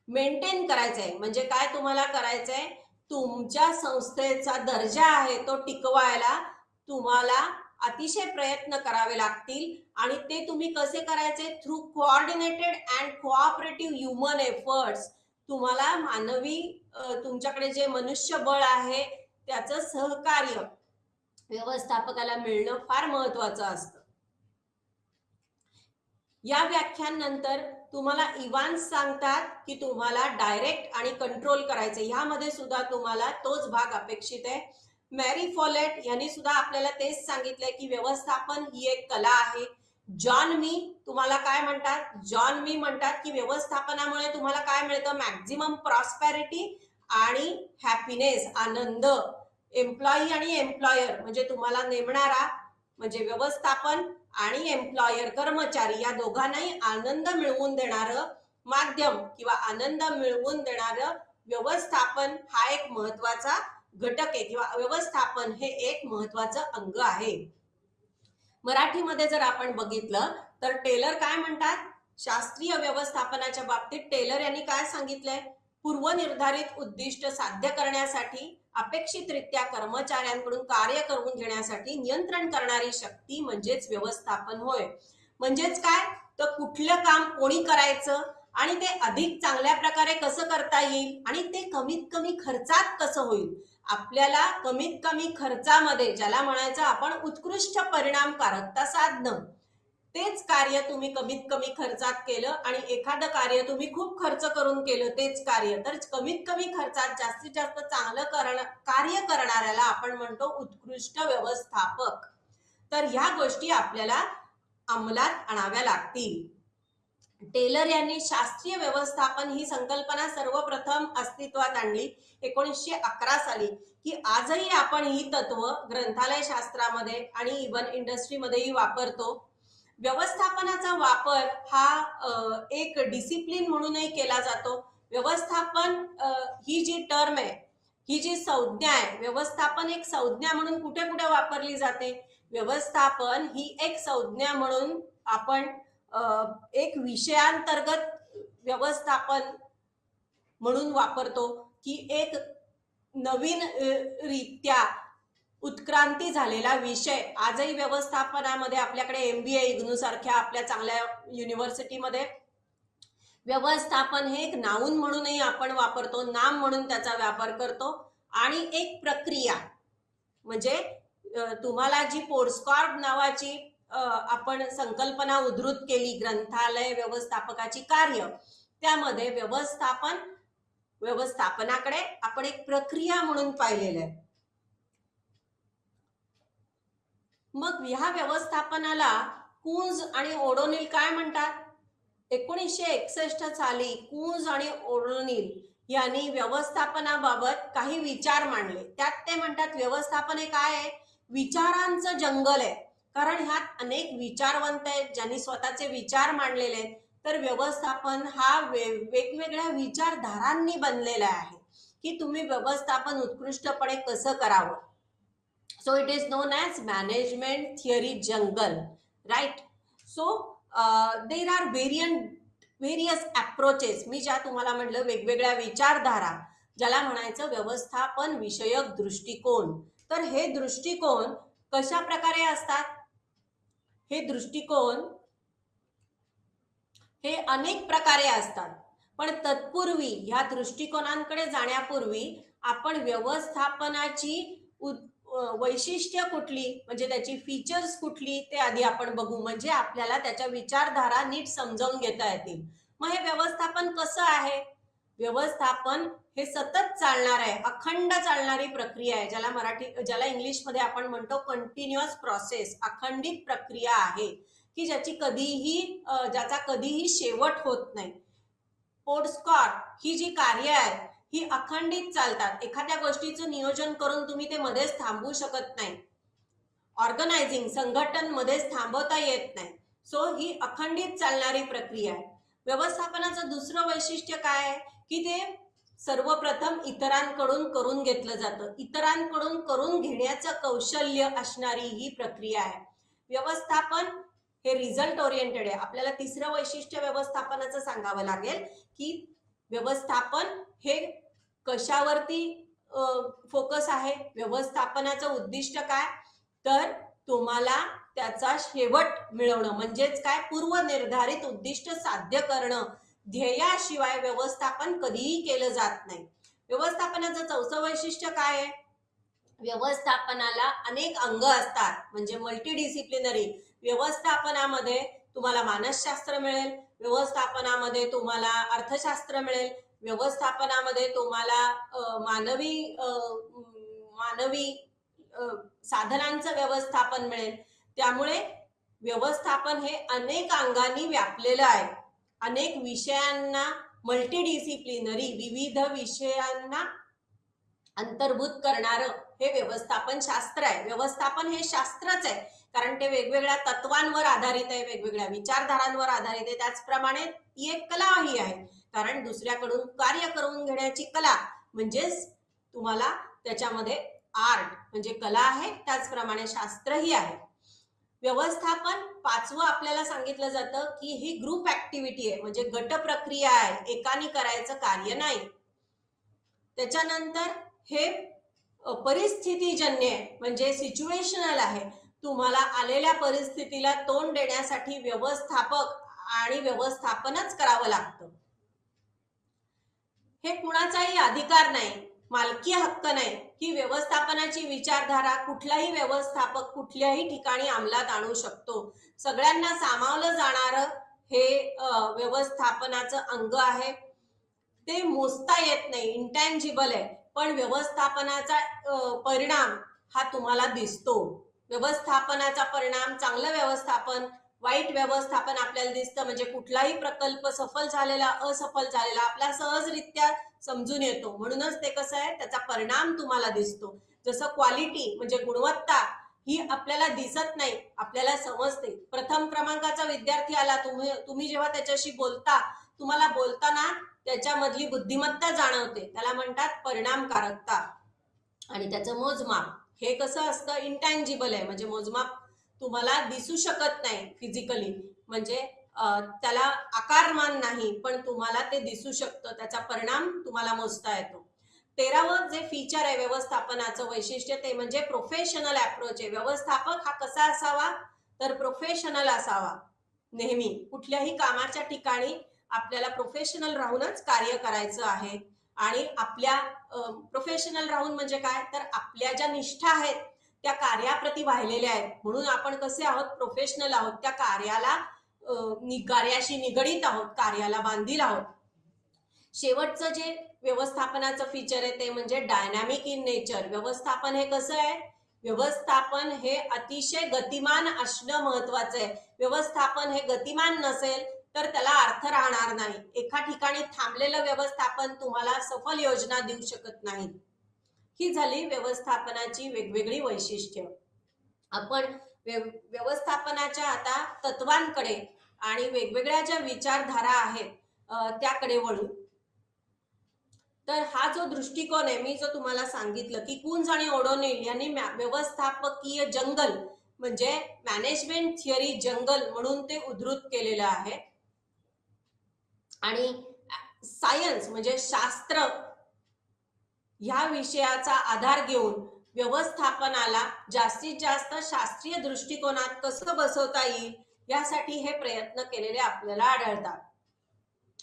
मेंटेन करायचंय. म्हणजे काय तुम्हाला करायचंय? तुमच्या संस्थेचा दर्जा आहे तो टिकवायला तुम्हाला अतिशय प्रयत्न करावे लागतील. आणि ते तुम्ही कसे करायचे? Through coordinated and cooperative human efforts. तुम्हाला मानवी तुमच्याकडे जे मनुष्यबळ आहे त्याचं सहकार्य व्यवस्थापकाला मिळणं फार महत्वाचं असतं. या व्याख्यानंतर तुम्हाला इव्हान्स सांगतात की तुम्हाला डायरेक्ट आणि कंट्रोल करायचे. ह्यामध्ये सुद्धा तुम्हाला तोच भाग अपेक्षित आहे. मॅरी फॉलेट यांनी सुद्धा आपल्याला तेच सांगितलंय की व्यवस्थापन ही एक कला आहे. जॉन मी तुम्हाला काय म्हणतात? जॉन मी म्हणतात की व्यवस्थापनामुळे तुम्हाला काय मिळतं? मॅक्झिमम प्रॉस्पेरिटी आणि हॅपीनेस, आनंद. एम्प्लॉई आणि एम्प्लॉयर म्हणजे तुम्हाला नेमणारा म्हणजे व्यवस्थापन आणि एम्प्लॉयर कर्मचारी या दोघांनाही आनंद मिळवून देणारं माध्यम किंवा आनंद मिळवून देणारं व्यवस्थापन हा एक महत्वाचा घटक आहे किंवा व्यवस्थापन हे एक महत्वाचं अंग आहे. मराठीमध्ये जर आपण बघितलं तर टेलर काय म्हणतात? शास्त्रीय व्यवस्थापनाच्या बाबतीत टेलर यांनी काय सांगितलंय? पूर्वनिर्धारित उद्दिष्ट साध्य करण्यासाठी अपेक्षितरित्या कर्मचाऱ्यांकडून कार्य करून घेण्यासाठी नियंत्रण करणारी शक्ती म्हणजेच व्यवस्थापन होय. म्हणजेच काय? तर कुठलं काम कोणी करायचं आणि ते अधिक चांगल्या प्रकारे कसं करता येईल आणि ते कमीत कमी खर्चात कसं होईल. आपल्याला कमीत कमी खर्चामध्ये ज्याला म्हणायचं आपण उत्कृष्ट परिणामकारकता साधणं, तेच कार्य तुम्ही कमीत कमी खर्चात केलं आणि एखादं कार्य तुम्ही खूप खर्च करून केलं तेच कार्य, तर कमीत कमी खर्चात जास्तीत जास्त चांगलं कार्य करणाऱ्याला आपण म्हणतो उत्कृष्ट व्यवस्थापक. तर ह्या गोष्टी आपल्याला अंमलात आणाव्या लागतील. टेलर यांनी शास्त्रीय व्यवस्थापन ही संकल्पना सर्वप्रथम अस्तित्वात आणली 1911 साली. की आजही आपण ही तत्व ग्रंथालय शास्त्रामध्ये आणि इव्हन इंडस्ट्रीमध्येही वापरतो. व्यवस्थापनाचा वापर हा एक डिसिप्लिन म्हणूनही केला जातो. व्यवस्थापन ही जी टर्म आहे, ही जी संज्ञा आहे, व्यवस्थापन एक संज्ञा म्हणून कुठे कुठे वापरली जाते? व्यवस्थापन ही एक संज्ञा म्हणून आपण एक विषयांतर्गत व्यवस्थापन म्हणून वापरतो की एक नवीन रित्या उत्क्रांती झालेला विषय आजही व्यवस्थापनामध्ये आपल्याकडे MBA इग्नू सारख्या आपल्या चांगल्या युनिव्हर्सिटीमध्ये व्यवस्थापन हे एक नाऊन म्हणूनही आपण वापरतो, नाम म्हणून त्याचा वापर करतो आणि एक प्रक्रिया म्हणजे तुम्हाला जी पोडस्कॉर्ब नावाची आपण संकल्पना उद्धृत केली ग्रंथालय व्यवस्थापकाची कार्य, त्यामध्ये व्यवस्थापनाकडे आपण एक प्रक्रिया म्हणून पाहिलेलं आहे. मग ह्या व्यवस्थापनाला कून्झ आणि ओडोनिल काय म्हणतात? 1961 साली कून्झ आणि ओडोनिल यांनी व्यवस्थापनाबाबत काही विचार मांडले. त्यात ते म्हणतात व्यवस्थापन हे काय आहे? विचारांचं जंगल आहे. कारण ह्यात अनेक विचारवंत आहेत ज्यांनी स्वतःचे विचार मांडलेले आहेत. तर व्यवस्थापन हा वेगवेगळ्या विचारधारांनी बनलेला आहे की तुम्ही व्यवस्थापन उत्कृष्टपणे कसं करावं. So it is known as management theory jungle, right? So there are various approaches. मी ज्या तुम्हाला म्हटलं वेगवेगळ्या विचारधारा, ज्याला म्हणायचं व्यवस्थापन विषयक दृष्टिकोन. तर हे दृष्टिकोन कशा प्रकारे असतात? हे दृष्टिकोन हे अनेक प्रकारे असतात. पण तत्पूर्वी ह्या दृष्टिकोनांकडे जाण्यापूर्वी आपण व्यवस्थापनाची वैशिष्ट्य कुठली म्हणजे त्याची फीचर्स कुठली ते आधी आपण बघू, म्हणजे आपल्याला त्याच्या विचारधारा नीट समजावून घेता येतील. मग हे व्यवस्थापन कसं आहे? व्यवस्थापन हे सतत चालणार आहे, अखंड चालणारी प्रक्रिया आहे, ज्याला इंग्लिशमध्ये आपण म्हणतो कंटिन्युअस प्रोसेस, अखंडित प्रक्रिया आहे की ज्याचा कधीही शेवट होत नाही. पोडस्कॉर्ब ही जी कार्य आहेत ही अखंडित चालतात. एखाद्या गोष्टीचं नियोजन करून तुम्ही ते मध्येच थांबवू शकत नाही. ऑर्गनायझिंग संघटन मध्येच थांबवता येत नाही. सो ही अखंडित चालणारी प्रक्रिया आहे. व्यवस्थापनाचं दुसरं वैशिष्ट्य काय आहे की ते सर्वप्रथम इतरांकडून करून घेतलं जातं. इतरांकडून करून घेण्याचं कौशल्य असणारी ही प्रक्रिया आहे. व्यवस्थापन हे रिझल्ट ओरिएंटेड आहे. आपल्याला तिसरं वैशिष्ट्य व्यवस्थापनाचं सांगावं लागेल की व्यवस्थापन हे कशावरती फोकस आहे. व्यवस्थापनाचं उद्दिष्ट काय? तर तुम्हाला त्याचा शेवट मिळवणं, म्हणजेच काय, पूर्वनिर्धारित उद्दिष्ट साध्य करणं. ध्येयाशिवाय व्यवस्थापन कधीही केलं जात नाही. व्यवस्थापनाचं चौथं वैशिष्ट्य काय आहे? व्यवस्थापनाला अनेक अंग असतात, म्हणजे मल्टीडिसिप्लिनरी. व्यवस्थापनामध्ये तुम्हाला मानसशास्त्र मिळेल, व्यवस्थापनामध्ये तुम्हाला अर्थशास्त्र मिळेल, व्यवस्थापनामध्ये तुम्हाला मानवी साधनांचं व्यवस्थापन मिळेल. त्यामुळे व्यवस्थापन हे अनेक अंगांनी व्यापलेलं आहे. अनेक विषयांना मल्टीडिसिप्लिनरी, विविध विषयांना अंतर्भूत करणारं हे व्यवस्थापन शास्त्र आहे. व्यवस्थापन हे शास्त्रच आहे कारण ते वेगवेगळ्या तत्वांवर आधारित आहे, वेगवेगळ्या विचारधारांवर आधारित आहे. त्याचप्रमाणे ती एक कलाही आहे कारण दुसऱ्याकडून कार्य करून घेण्याची कला म्हणजेच तुम्हाला त्याच्यामध्ये आर्ट म्हणजे कला आहे, त्याचप्रमाणे शास्त्रही आहे. व्यवस्थापन पाचवं आपल्याला सांगितलं जातं की ही ग्रुप ऍक्टिव्हिटी आहे, म्हणजे गट प्रक्रिया आहे, एकाने करायचं कार्य नाही. त्याच्यानंतर हे परिस्थितीजन्य आहे, म्हणजे सिच्युएशनल आहे. तुम्हाला आलेल्या परिस्थितीला तोंड देण्यासाठी व्यवस्थापक आणि व्यवस्थापनच करावं लागतं. हे कुणाचाही अधिकार नाही, मालकी हक्क नाही की व्यवस्थापनाची विचारधारा कुठलाही व्यवस्थापक कुठल्याही ठिकाणी अंमलात आणू शकतो. सगळ्यांना सामावलं जाणारं हे व्यवस्थापनाचं अंग आहे. ते मोजता येत नाही, इंटँजिबल आहे, पण व्यवस्थापनाचा परिणाम हा तुम्हाला दिसतो. व्यवस्थापनाचा परिणाम, चांगलं व्यवस्थापन, वाईट व्यवस्थापन आपल्याला दिसतं. म्हणजे कुठलाही प्रकल्प सफल झालेला, असफल झालेला आपल्या सहजरित्या समजून येतो. म्हणूनच ते कसं आहे, त्याचा परिणाम तुम्हाला दिसतो. जसं क्वालिटी म्हणजे गुणवत्ता ही आपल्याला दिसत नाही, आपल्याला समजते. प्रथम क्रमांकाचा विद्यार्थी आला, तुम्ही जेव्हा त्याच्याशी बोलता, तुम्हाला बोलताना त्याच्यामधली बुद्धिमत्ता जाणवते, त्याला म्हणतात परिणामकारकता. आणि त्याचं मोजमाप हे कसं असतं, इंटँजिबल आहे, म्हणजे मोजमाप तुम्हाला दिसू शकत नाही फिजिकली, म्हणजे त्याला आकारमान नाही, पण तुम्हाला ते दिसू शकतं, त्याचा परिणाम तुम्हाला मोजता येतो. 13वं जे फीचर आहे व्यवस्थापनाचं वैशिष्ट्य ते म्हणजे प्रोफेशनल अप्रोच आहे. व्यवस्थापक हा कसा असावा तर प्रोफेशनल असावा. नेहमी कुठल्याही कामाच्या ठिकाणी आपल्याला प्रोफेशनल राहूनच कार्य करायचं आहे. आणि आपल्या प्रोफेशनल राहून म्हणजे काय तर आपल्या ज्या निष्ठा आहेत त्या कार्याप्रती वाहिलेल्या आहेत, म्हणून आपण कसे आहोत प्रोफेशनल आहोत, त्या कार्याशी निगडीत आहोत, कार्याला बांधील आहोत. शेवटचं जे व्यवस्थापनाचं फीचर आहे ते म्हणजे डायनॅमिक इन नेचर. व्यवस्थापन हे कसं आहे, व्यवस्थापन हे अतिशय गतिमान असणं महत्वाचं आहे. व्यवस्थापन हे गतिमान नसेल तर त्याला अर्थ राहणार नाही. एका ठिकाणी थांबलेलं व्यवस्थापन तुम्हाला सफल योजना देऊ शकत नाही. ही झाली व्यवस्थापनाची वेगवेगळी वैशिष्ट्य. आपण व्यवस्थापनाच्या आता तत्वांकडे आणि वेगवेगळ्या ज्या विचारधारा आहेत त्याकडे वळू. तर हा जो दृष्टिकोन आहे, मी जो तुम्हाला सांगितलं की कुंज आणि ओडोनिल यांनी व्यवस्थापकीय जंगल म्हणजे मॅनेजमेंट थिअरी जंगल म्हणून ते उद्धृत केलेलं आहे. आणि सायन्स म्हणजे शास्त्र ह्या विषयाचा आधार घेऊन व्यवस्थापनाला जास्तीत जास्त शास्त्रीय दृष्टिकोनात कसं बसवता येईल यासाठी हे प्रयत्न केलेले आपल्याला आढळतात.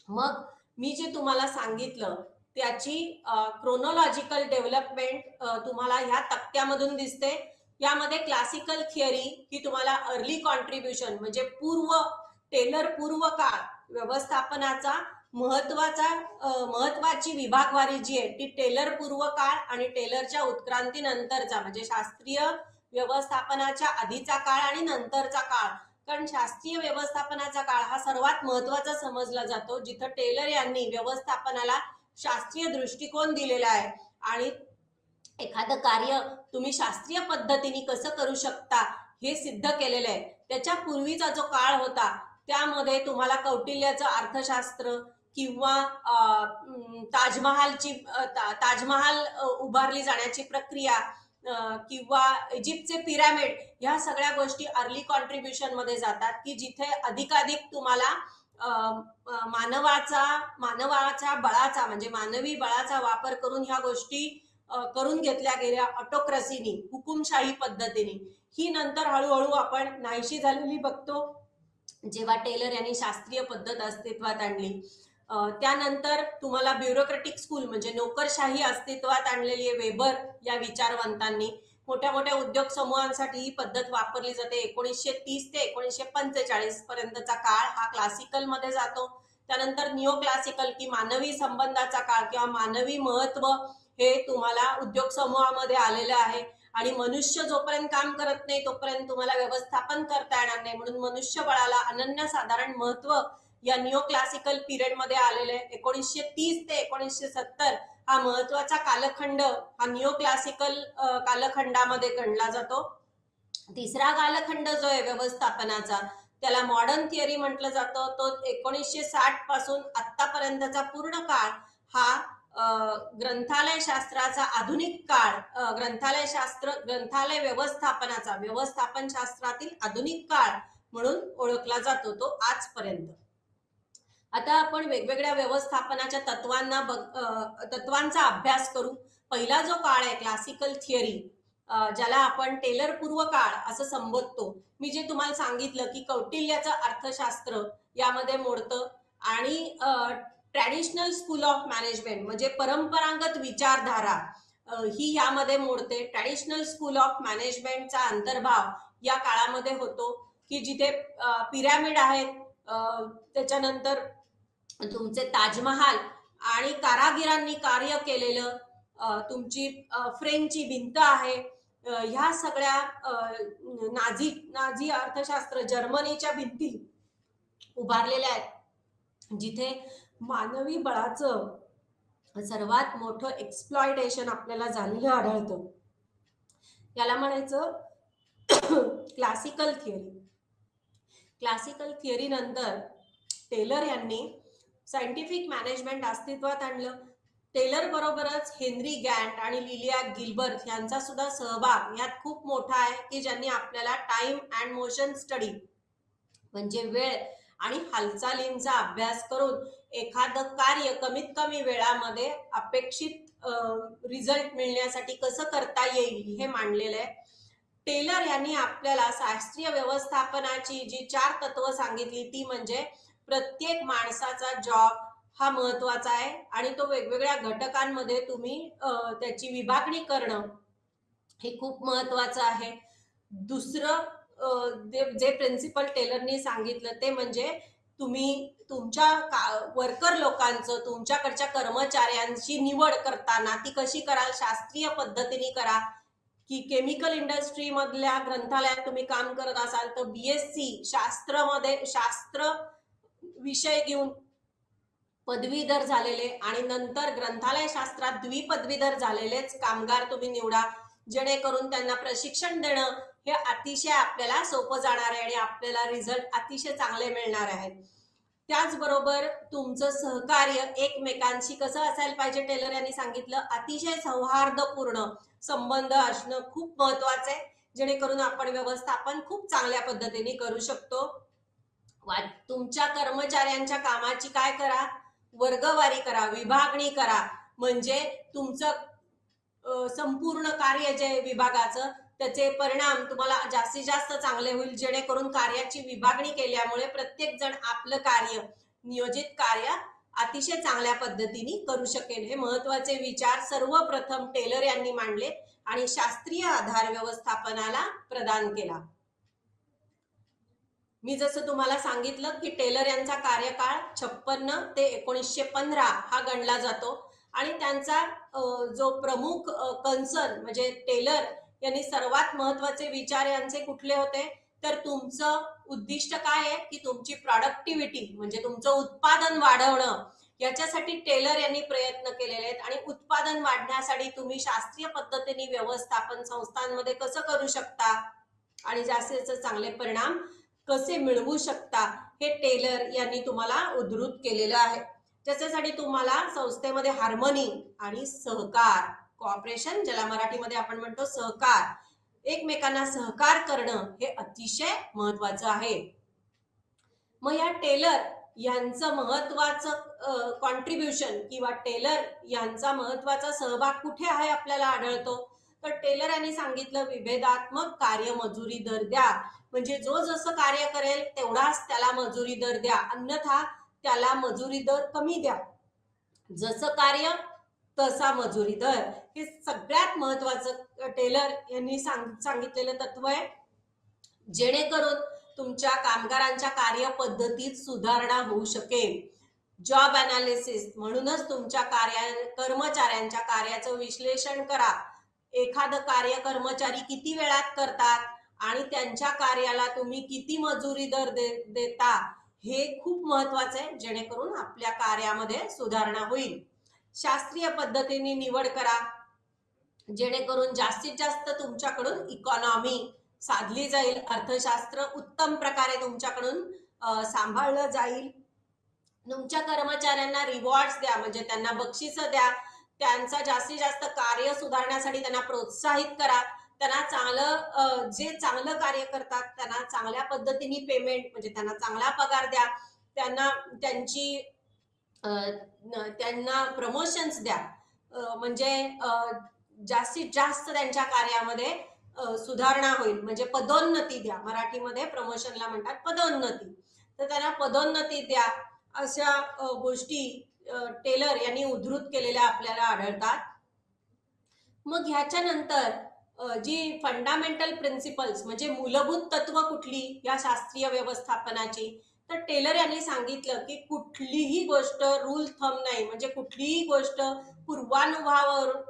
मग मी जे तुम्हाला सांगितलं त्याची क्रोनॉलॉजिकल डेव्हलपमेंट तुम्हाला ह्या तक्त्यामधून दिसते. यामध्ये क्लासिकल थिअरी ही तुम्हाला अर्ली कॉन्ट्रीब्युशन म्हणजे टेलर पूर्व काळ व्यवस्थापनाचा महत्वाची विभागवारी जी आहे ती टेलर पूर्व काळ आणि टेलरच्या उत्क्रांतीनंतरचा म्हणजे शास्त्रीय व्यवस्थापनाच्या आधीचा काळ आणि नंतरचा काळ. कारण शास्त्रीय व्यवस्थापनाचा काळ हा सर्वात महत्वाचा समजला जातो, जिथं टेलर यांनी व्यवस्थापनाला शास्त्रीय दृष्टिकोन दिलेला आहे आणि एखादं कार्य तुम्ही शास्त्रीय पद्धतीने कसं करू शकता हे सिद्ध केलेलं आहे. त्याच्या पूर्वीचा जो काळ होता त्यामध्ये तुम्हाला कौटिल्याचं अर्थशास्त्र किंवा ताजमहाल उभारली जाण्याची प्रक्रिया किंवा इजिप्तचे पिरामिड ह्या सगळ्या गोष्टी अर्ली कॉन्ट्रीब्युशन मध्ये जातात की जिथे अधिकाधिक तुम्हाला मानवाच्या बळाचा म्हणजे मानवी बळाचा वापर करून ह्या गोष्टी करून घेतल्या गेल्या ऑटोक्रसीनी हुकुमशाही पद्धतीने. ही नंतर हळूहळू आपण नाहीशी झालेली बघतो जेव्हा टेलर यांनी शास्त्रीय पद्धत अस्तित्वात आणली. त्यानंतर तुम्हाला ब्युरोक्रेटिक स्कूल म्हणजे नोकरशाही अस्तित्वात आणलेली आहे वेबर या विचारवंतांनी. मोठ्या मोठ्या उद्योग समूहांसाठी ही पद्धत वापरली जाते. 1930 ते 1945 पर्यंतचा काळ हा क्लासिकल मध्ये जातो. त्यानंतर निओ क्लासिकल की मानवी संबंधाचा काळ किंवा मानवी महत्व हे तुम्हाला उद्योग समूहामध्ये आलेलं आहे. आणि मनुष्य जोपर्यंत काम करत नाही तोपर्यंत तुम्हाला व्यवस्थापन करता येणार नाही, म्हणून मनुष्यबळाला अनन्यसाधारण महत्व या निओ क्लासिकल पिरियड मध्ये आलेले आहे. 1930 ते 1970 हा महत्वाचा कालखंड हा निओ क्लासिकल कालखंडामध्ये गणला जातो. तिसरा कालखंड जो आहे व्यवस्थापनाचा त्याला मॉडर्न थिअरी म्हटलं जातं. तो 1960 पासून आतापर्यंतचा पूर्ण काळ हा ग्रंथालय शास्त्राचा आधुनिक काळ, ग्रंथालय व्यवस्थापनाचा व्यवस्थापन शास्त्रातील आधुनिक काळ म्हणून ओळखला जातो तो आजपर्यंत. आता आपण वेगवेगळ्या व्यवस्थापनाच्या तत्वांचा अभ्यास करू. पहिला जो काळ आहे क्लासिकल थिअरी ज्याला आपण टेलर पूर्व काळ असं संबोधतो. मी जे तुम्हाला सांगितलं की कौटिल्याचं अर्थशास्त्र यामध्ये मोडतं आणि ट्रॅडिशनल स्कूल ऑफ मॅनेजमेंट म्हणजे परंपरागत विचारधारा ही यामध्ये मोडते. ट्रॅडिशनल स्कूल ऑफ मॅनेजमेंटचा अंतर्भाव या काळामध्ये होतो की जिथे पिरॅमिड आहेत, त्याच्यानंतर तुमचे ताजमहाल आणि कारागिरांनी कार्य केलेलं तुमची फ्रेंचची भिंत आहे. ह्या सगळ्या नाझी अर्थशास्त्र जर्मनीच्या भिंती उभारलेल्या आहेत जिथे मानवी बळाचं सर्वात मोठं एक्सप्लॉयटेशन आपल्याला झालेलं आढळतं. याला म्हणायचं क्लासिकल थिअरी. क्लासिकल थिअरी नंतर टेलर यांनी सायंटिफिक मॅनेजमेंट अस्तित्वात आणलं. टेलर बरोबरच हेनरी गॅन्ट आणि लिलिया गिल्बर्ट यांचा सुद्धा सहभाग यात खूप मोठा आहे की ज्यांनी आपल्याला टाइम अँड मोशन स्टडी म्हणजे वेळ आणि हालचालींचा अभ्यास करून एखादं कार्य कमीत कमी वेळामध्ये अपेक्षित रिझल्ट मिळण्यासाठी कसं करता येईल हे मांडलेलं आहे. टेलर यांनी आपल्याला शास्त्रीय व्यवस्थापनाची जी 4 तत्व सांगितली ती म्हणजे प्रत्येक माणसाचा जॉब हा महत्वाचा आहे आणि तो वेगवेगळ्या घटकांमध्ये तुम्ही त्याची विभागणी करणं हे खूप महत्वाचं आहे. दुसरं जे प्रिन्सिपल टेलरनी सांगितलं ते म्हणजे तुम्ही तुमच्या वर्कर लोकांचं तुमच्याकडच्या कर्मचाऱ्यांची निवड करताना ती कशी कराल, शास्त्रीय पद्धतीने करा. की केमिकल इंडस्ट्री मधल्या ग्रंथालयात तुम्ही काम करत असाल तर BSc शास्त्र विषय घेऊन पदवीधर झालेले आणि नंतर ग्रंथालय शास्त्रात द्विपदवीधर झालेलेच कामगार तुम्ही निवडा, जेणेकरून त्यांना प्रशिक्षण देणं हे अतिशय आपल्याला सोपं जाणार आहे आणि आपल्याला रिझल्ट अतिशय चांगले मिळणार आहेत. त्याचबरोबर तुमचं सहकार्य एकमेकांशी कसं असायला पाहिजे, टेलर यांनी सांगितलं अतिशय सौहार्दपूर्ण संबंध असणं खूप महत्वाचं आहे, जेणेकरून आपण व्यवस्थापन खूप चांगल्या पद्धतीने करू शकतो. तुमच्या कर्मचाऱ्यांच्या कामाची काय करा, वर्गवारी करा, विभागणी करा, म्हणजे तुमचं संपूर्ण कार्य जे विभागाचं त्याचे परिणाम तुम्हाला जास्तीत जास्त चांगले होईल, जेणेकरून कार्याची विभागणी केल्यामुळे प्रत्येक जण आपलं कार्य नियोजित कार्य अतिशय चांगल्या पद्धतीने करू शकेल. हे महत्वाचे विचार सर्वप्रथम टेलर यांनी मांडले आणि शास्त्रीय आधार व्यवस्थापनाला प्रदान केला. मी जसं तुम्हाला सांगितलं की टेलर यांचा कार्यकाळ 56 ते 1915 हा गणला जातो आणि त्यांचा जो प्रमुख कन्सर्न म्हणजे टेलर यांनी सर्वात महत्वाचे विचार यांचे कुठले होते, तर तुमचं उद्दिष्ट काय आहे की तुमची प्रॉडक्टिव्हिटी म्हणजे तुमचं उत्पादन वाढवणं, याच्यासाठी टेलर यांनी प्रयत्न केलेले आहेत आणि उत्पादन वाढण्यासाठी तुम्ही शास्त्रीय पद्धतीने व्यवस्थापन संस्थांमध्ये कसं करू शकता आणि जास्तीत चांगले परिणाम कसे मिळवू शकता हे टेलर यांनी तुम्हाला उद्धृत केलेलं आहे. त्याच्यासाठी तुम्हाला संस्थेमध्ये हार्मनी आणि सहकार, कोऑपरेशन ज्याला मराठीमध्ये आपण म्हणतो सहकार, एकमेकांना सहकार करणं हे अतिशय महत्वाचं आहे. मग या टेलर यांचं महत्वाचं कॉन्ट्रीब्युशन किंवा टेलर यांचा महत्वाचा सहभाग कुठे आहे आपल्याला आढळतो, तर टेलर यांनी सांगितलं विभेदात्मक कार्य मजुरी दर द्या, म्हणजे जो जसं कार्य करेल तेवढाच त्याला मजुरी दर द्या, अन्यथा त्याला मजुरी दर कमी द्या, जसं कार्य तसा मजुरी दर. हे सगळ्यात महत्वाचं टेलर यांनी सांगितलेलं तत्व आहे, जेणेकरून तुमच्या कामगारांच्या कार्यपद्धतीत सुधारणा होऊ शकेल. जॉब अनालिसिस म्हणूनच तुमच्या कर्मचाऱ्यांच्या कार्याचं विश्लेषण करा. एखादं कार्य कर्मचारी किती वेळात करतात आणि त्यांच्या कार्याला तुम्ही किती मजुरी दर देता हे खूप महत्वाचं आहे, जेणेकरून आपल्या कार्यामध्ये सुधारणा होईल. शास्त्रीय पद्धतीने निवड करा, जेणेकरून जास्तीत जास्त तुमच्याकडून इकॉनॉमी साधली जाईल, अर्थशास्त्र उत्तम प्रकारे तुमच्याकडून सांभाळलं जाईल. तुमच्या कर्मचाऱ्यांना रिवॉर्ड्स द्या, म्हणजे त्यांना बक्षिसं द्या, त्यांचा जास्तीत जास्त कार्य सुधारण्यासाठी त्यांना प्रोत्साहित करा, त्यांना चांगलं जे चांगलं कार्य करतात त्यांना चांगल्या पद्धतीने पेमेंट म्हणजे त्यांना चांगला पगार द्या, त्यांना प्रमोशन्स द्या, म्हणजे जास्तीत जास्त त्यांच्या कार्यामध्ये सुधारणा होईल, म्हणजे पदोन्नती द्या, मराठीमध्ये प्रमोशनला म्हणतात पदोन्नती, तर त्यांना पदोन्नती द्या. अशा गोष्टी टेलर यांनी उद्धृत केलेल्या आपल्याला आढळतात. मग ह्याच्यानंतर जी फंडामेंटल प्रिन्सिपल्स म्हणजे मूलभूत तत्व कुठली या शास्त्रीय व्यवस्थापनाची, तर टेलर यांनी सांगितलं की कुठलीही गोष्ट रूल थंब नाही, म्हणजे कुठलीही गोष्ट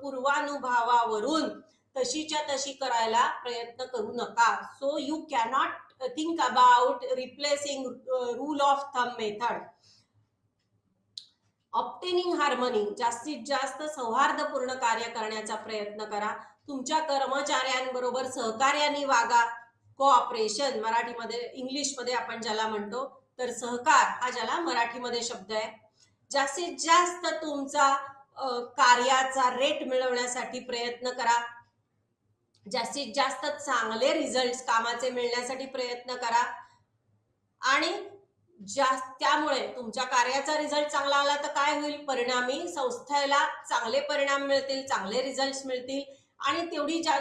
पूर्वानुभावावरून तशीच्या तशी करायला प्रयत्न करू नका. So you cannot think about replacing rule of thumb method. Obtaining harmony, जास्तीत जास्त सौहार्दपूर्ण कार्य करण्याचा प्रयत्न करा. तुमच्या कर्मचाऱ्यांबरोबर सहकार्याने वागा. कोऑपरेशन मराठीमध्ये इंग्लिशमध्ये आपण ज्याला म्हणतो, तर सहकार हा ज्याला मराठीमध्ये शब्द आहे. जास्तीत जास्त तुमचा कार्याचा रेट मिळवण्यासाठी प्रयत्न करा. जास्तीत जास्त चांगले रिझल्ट कामाचे मिळण्यासाठी प्रयत्न करा आणि त्यामुळे तुमच्या कार्याचा रिझल्ट चांगला आला तर काय होईल, परिणामी संस्थेला चांगले परिणाम मिळतील, चांगले रिझल्ट मिळतील आणि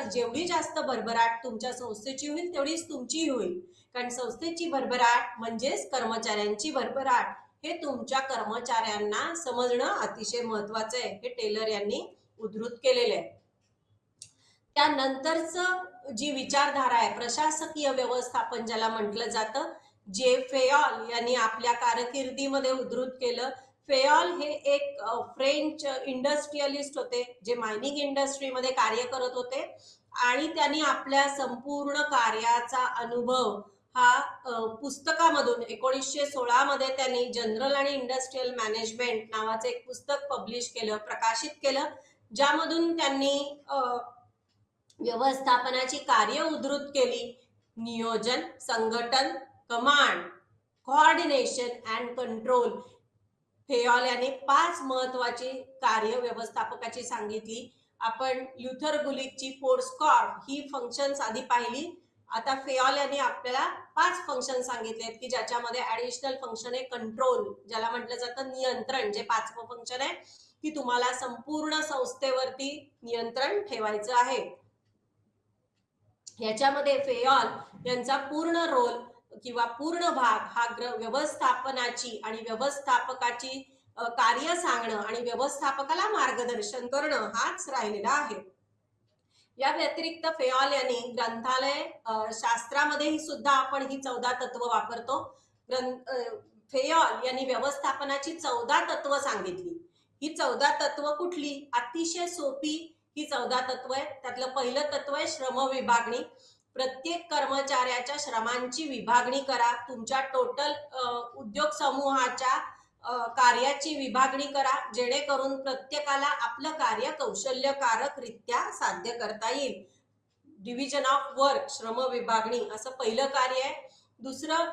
जेवढी जास्त भरभराट तुमच्या संस्थेची होईल तेवढीच तुमचीही होईल. कारण संस्थेची भरभराट म्हणजेच कर्मचाऱ्यांची भरभराट हे तुमच्या कर्मचाऱ्यांना समजणं अतिशय महत्वाचं आहे. हे टेलर यांनी उद्धृत केलेले आहे. त्यानंतरचं जी विचारधारा आहे प्रशासकीय व्यवस्थापन ज्याला म्हटलं जातं, जे फेयॉल यांनी आपल्या कारकिर्दीमध्ये उद्धृत केलं. फेयॉल हे एक फ्रेंच इंडस्ट्रियलिस्ट होते जे मायनिंग इंडस्ट्रीमध्ये कार्य करत होते आणि त्यांनी आपल्या संपूर्ण कार्याचा अनुभव हा पुस्तकामधून 1916 मध्ये त्यांनी जनरल आणि इंडस्ट्रियल मॅनेजमेंट नावाचं एक पुस्तक पब्लिश केलं, प्रकाशित केलं, ज्यामधून त्यांनी व्यवस्थापनाची कार्य उद्धृत केली. नियोजन, संघटन, command, coordination and control. Fayol यांनी 5 महत्वाची कार्य व्यवस्थापकाची सांगितली. आपण ल्युथर गुलिकची फोर्सकॉर्प ही फंक्शन्स आधी पाहिली. आता फेयॉल यांनी आपल्याला 5 फंक्शन सांगितले की ज्याच्यामध्ये ऍडिशनल फंक्शन आहे कंट्रोल, ज्याला म्हटलं जातं नियंत्रण. जे 5वं फंक्शन आहे की तुम्हाला संपूर्ण संस्थेवरती नियंत्रण ठेवायचं आहे. याच्यामध्ये फेयॉल यांचा पूर्ण रोल किंवा पूर्ण भाग हा व्यवस्थापनाची आणि व्यवस्थापकाची कार्य सांगणं आणि व्यवस्थापकाला मार्गदर्शन करणं हाच राहिलेला आहे. या व्यतिरिक्त फेयॉल यांनी ग्रंथालय शास्त्रामध्येही सुद्धा आपण ही 14 तत्व वापरतो. फेयॉल यांनी व्यवस्थापनाची 14 तत्व सांगितली. ही 14 तत्व कुठली? अतिशय सोपी ही 14 तत्व आहे. त्यातलं पहिलं तत्व आहे श्रम विभागणी. प्रत्येक कर्मचाऱ्याच्या श्रमांची विभागणी करा. तुमच्या टोटल उद्योग समूहाच्या कार्याची विभागणी करा, जेणेकरून प्रत्येकाला आपलं कार्य कौशल्यकारकरित्या साध्य करता येईल. डिव्हिजन ऑफ वर्क, श्रम विभागणी असं पहिलं कार्य आहे. दुसरं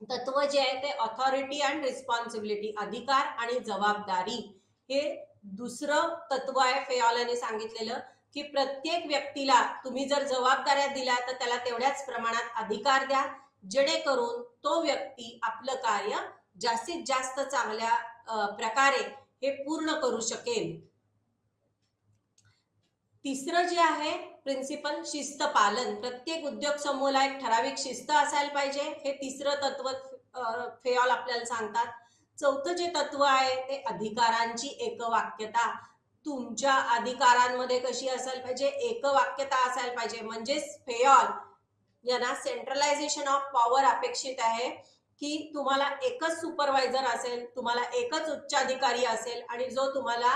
तत्व जे आहे ते ऑथॉरिटी अँड रिस्पॉन्सिबिलिटी, अधिकार आणि जबाबदारी. हे दुसरं तत्व आहे फेयॉल यांनी सांगितलेलं की प्रत्येक व्यक्तीला तुम्ही जर जबाबदाऱ्या दिल्या तर त्याला तेवढ्याच प्रमाणात अधिकार द्या, जेणेकरून तो व्यक्ती आपलं कार्य जास्तीत जास्त चांगल्या प्रकारे हे पूर्ण करू शकेल. तिसरं जे आहे प्रिन्सिपल शिस्त पालन. प्रत्येक उद्योग समूहाला एक ठराविक शिस्त असायला पाहिजे. हे तिसरं तत्व फेयॉल आपल्याला सांगतात. चौथं जे तत्व आहे ते अधिकारांची एकवाक्यता. तुमच्या अधिकारांमध्ये कशी असायला पाहिजे? एकवाक्यता असायला पाहिजे. म्हणजेच फेयॉल यांना सेंट्रलायझेशन ऑफ पॉवर अपेक्षित आहे की तुम्हाला एकच सुपरवायझर असेल, तुम्हाला एकच उच्चाधिकारी असेल आणि जो तुम्हाला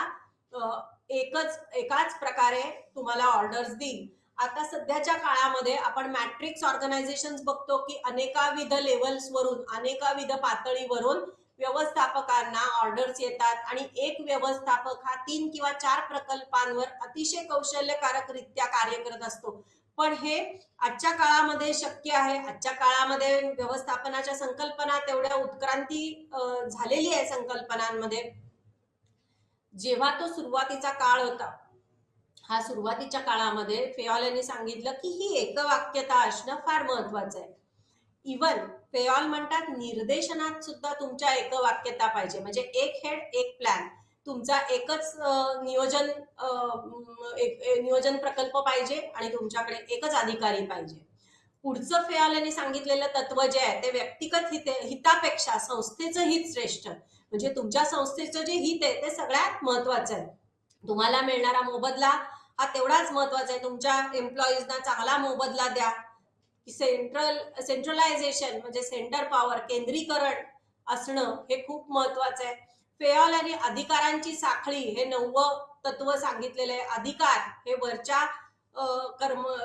एकाच प्रकारे तुम्हाला ऑर्डर्स देईल. आता सध्याच्या काळामध्ये आपण मॅट्रिक्स ऑर्गनायझेशन्स बघतो की अनेकाविध लेवल्सवरून, अनेकाविध पातळीवरून व्यवस्थापकांना ऑर्डर्स येतात आणि एक व्यवस्थापक हा 3 किंवा 4 प्रकल्पांवर अतिशय कौशल्यकारकरित्या कार्य करत असतो. पण हे आजच्या काळामध्ये शक्य आहे. आजच्या काळामध्ये व्यवस्थापनाच्या संकल्पना तेवढ्या उत्क्रांती झालेली आहे संकल्पनांमध्ये. जेव्हा तो सुरुवातीचा काळ होता, हा सुरुवातीच्या काळामध्ये फेयॉल यांनी सांगितलं की ही एकवाक्यता असणं फार महत्वाचं आहे. इवन फेयॉल म्हणतात निर्देशनात सुद्धा तुमच्या एकवाक्यता पाहिजे. म्हणजे एक हेड एक प्लॅन, तुमचा एकच नियोजन प्रकल्प पाहिजे आणि तुमच्याकडे एकच अधिकारी पाहिजे. पुढचं फेयॉल यांनी सांगितलेलं तत्व जे आहे ते व्यक्तिगत हितापेक्षा संस्थेचं हित श्रेष्ठ. म्हणजे तुमच्या संस्थेचं जे हित आहे ते सगळ्यात महत्वाचं आहे. तुम्हाला मिळणारा मोबदला हा तेवढाच महत्वाचा आहे. तुमच्या एम्प्लॉईजना चांगला मोबदला द्या. सेंट्रलायझेशन म्हणजे सेंटर पॉवर, केंद्रीकरण असणं हे खूप महत्वाचं आहे. फेयॉल आणि अधिकारांची साखळी हे 9वं तत्व सांगितलेलं आहे. अधिकार हे वरच्या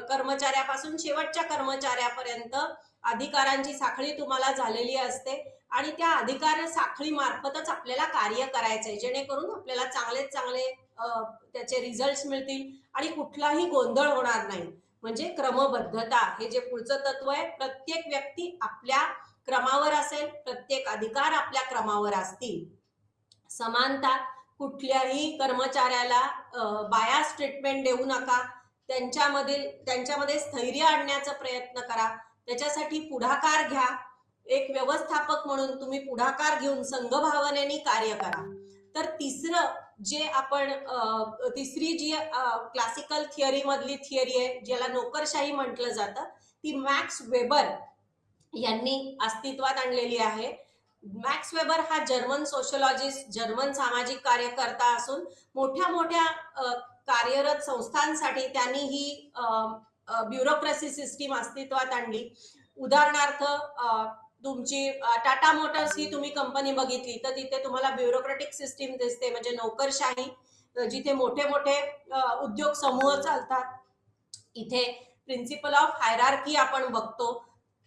कर्मचाऱ्यापासून शेवटच्या कर्मचाऱ्यापर्यंत अधिकारांची साखळी तुम्हाला झालेली असते आणि त्या अधिकार साखळी मार्फतच आपल्याला कार्य करायचंय, जेणेकरून आपल्याला चांगले त्याचे रिझल्ट मिळतील आणि कुठलाही गोंधळ होणार नाही. म्हणजे क्रमबद्धता हे जे पुढचं तत्व आहे, प्रत्येक व्यक्ती आपल्या क्रमावर असेल, प्रत्येक अधिकार आपल्या क्रमावर असतील. समानता, कुठल्याही कर्मचाऱ्याला बायास ट्रीटमेंट देऊ नका. त्यांच्यामध्ये स्थैर्य आणण्याचा प्रयत्न करा, त्याच्यासाठी पुढाकार घ्या. एक व्यवस्थापक म्हणून तुम्ही पुढाकार घेऊन संघभावनेने कार्य करा. तर तिसरं जे आपण तिसरी जी क्लासिकल थिअरी मधली थिअरी आहे, ज्याला नोकरशाही म्हटलं जातं, ती मॅक्स वेबर यांनी अस्तित्वात आणलेली आहे. मॅक्स वेबर हा जर्मन सोशलॉजिस्ट, जर्मन सामाजिक कार्यकर्ता असून मोठ्या मोठ्या कार्यरत संस्थांसाठी त्यांनी ही ब्युरोक्रेसी सिस्टीम अस्तित्वात आणली. उदाहरणार्थ तुमची टाटा मोटर्स ही तुम्ही कंपनी बघितली तर तिथे तुम्हाला ब्युरोक्रेटिक सिस्टीम दिसते, म्हणजे नोकरशाही, जिथे मोठे मोठे उद्योग समूह चालतात. इथे प्रिन्सिपल ऑफ हायरार्की आपण बघतो.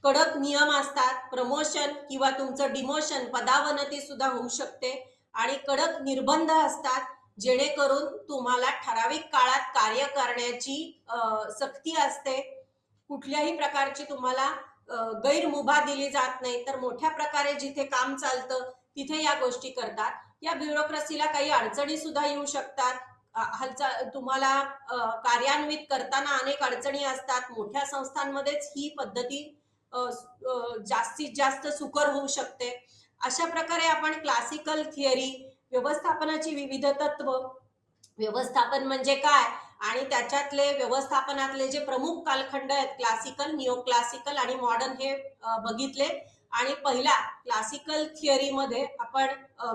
कडक नियम असतात. प्रमोशन किंवा तुमचं डिमोशन, पदावनती सुद्धा होऊ शकते. आणि कडक निर्बंध असतात, जेणेकरून तुम्हाला ठराविक काळात कार्य करण्याची सक्ती असते. कुठल्याही प्रकारची तुम्हाला गैरमुभा दिली जात नाही. तर मोठ्या प्रकारे जिथे काम चालतं तिथे या गोष्टी करतात. या ब्युरोक्रेसीला काही अडचणी सुद्धा येऊ शकतात. तुम्हाला कार्यान्वित करताना अनेक अडचणी असतात. मोठ्या संस्थांमध्येच ही पद्धती जास्तीत जास्त सुकर होऊ शकते. अशा प्रकारे आपण क्लासिकल थिअरी, व्यवस्थापनाची विविध तत्व, व्यवस्थापन म्हणजे काय आणि त्याच्यातले व्यवस्थापनातले जे प्रमुख कालखंड आहेत, क्लासिकल, निओ क्लासिकल आणि मॉडर्न, हे बघितले. आणि पहिल्या क्लासिकल थिअरी मध्ये आपण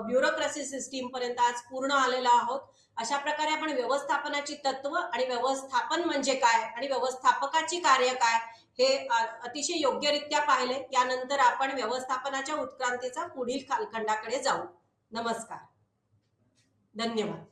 ब्युरोक्रेसी सिस्टीम पर्यंत आज पूर्ण आलेलो आहोत. अशा प्रकारे आपण व्यवस्थापनाची तत्व आणि व्यवस्थापन म्हणजे काय आणि व्यवस्थापकाची कार्य काय हे अतिशय योग्यरित्या पाहिले. यानंतर आपण व्यवस्थापनाच्या उत्क्रांतीचा पुढील कालखंडाकडे जाऊ. नमस्कार, धन्यवाद.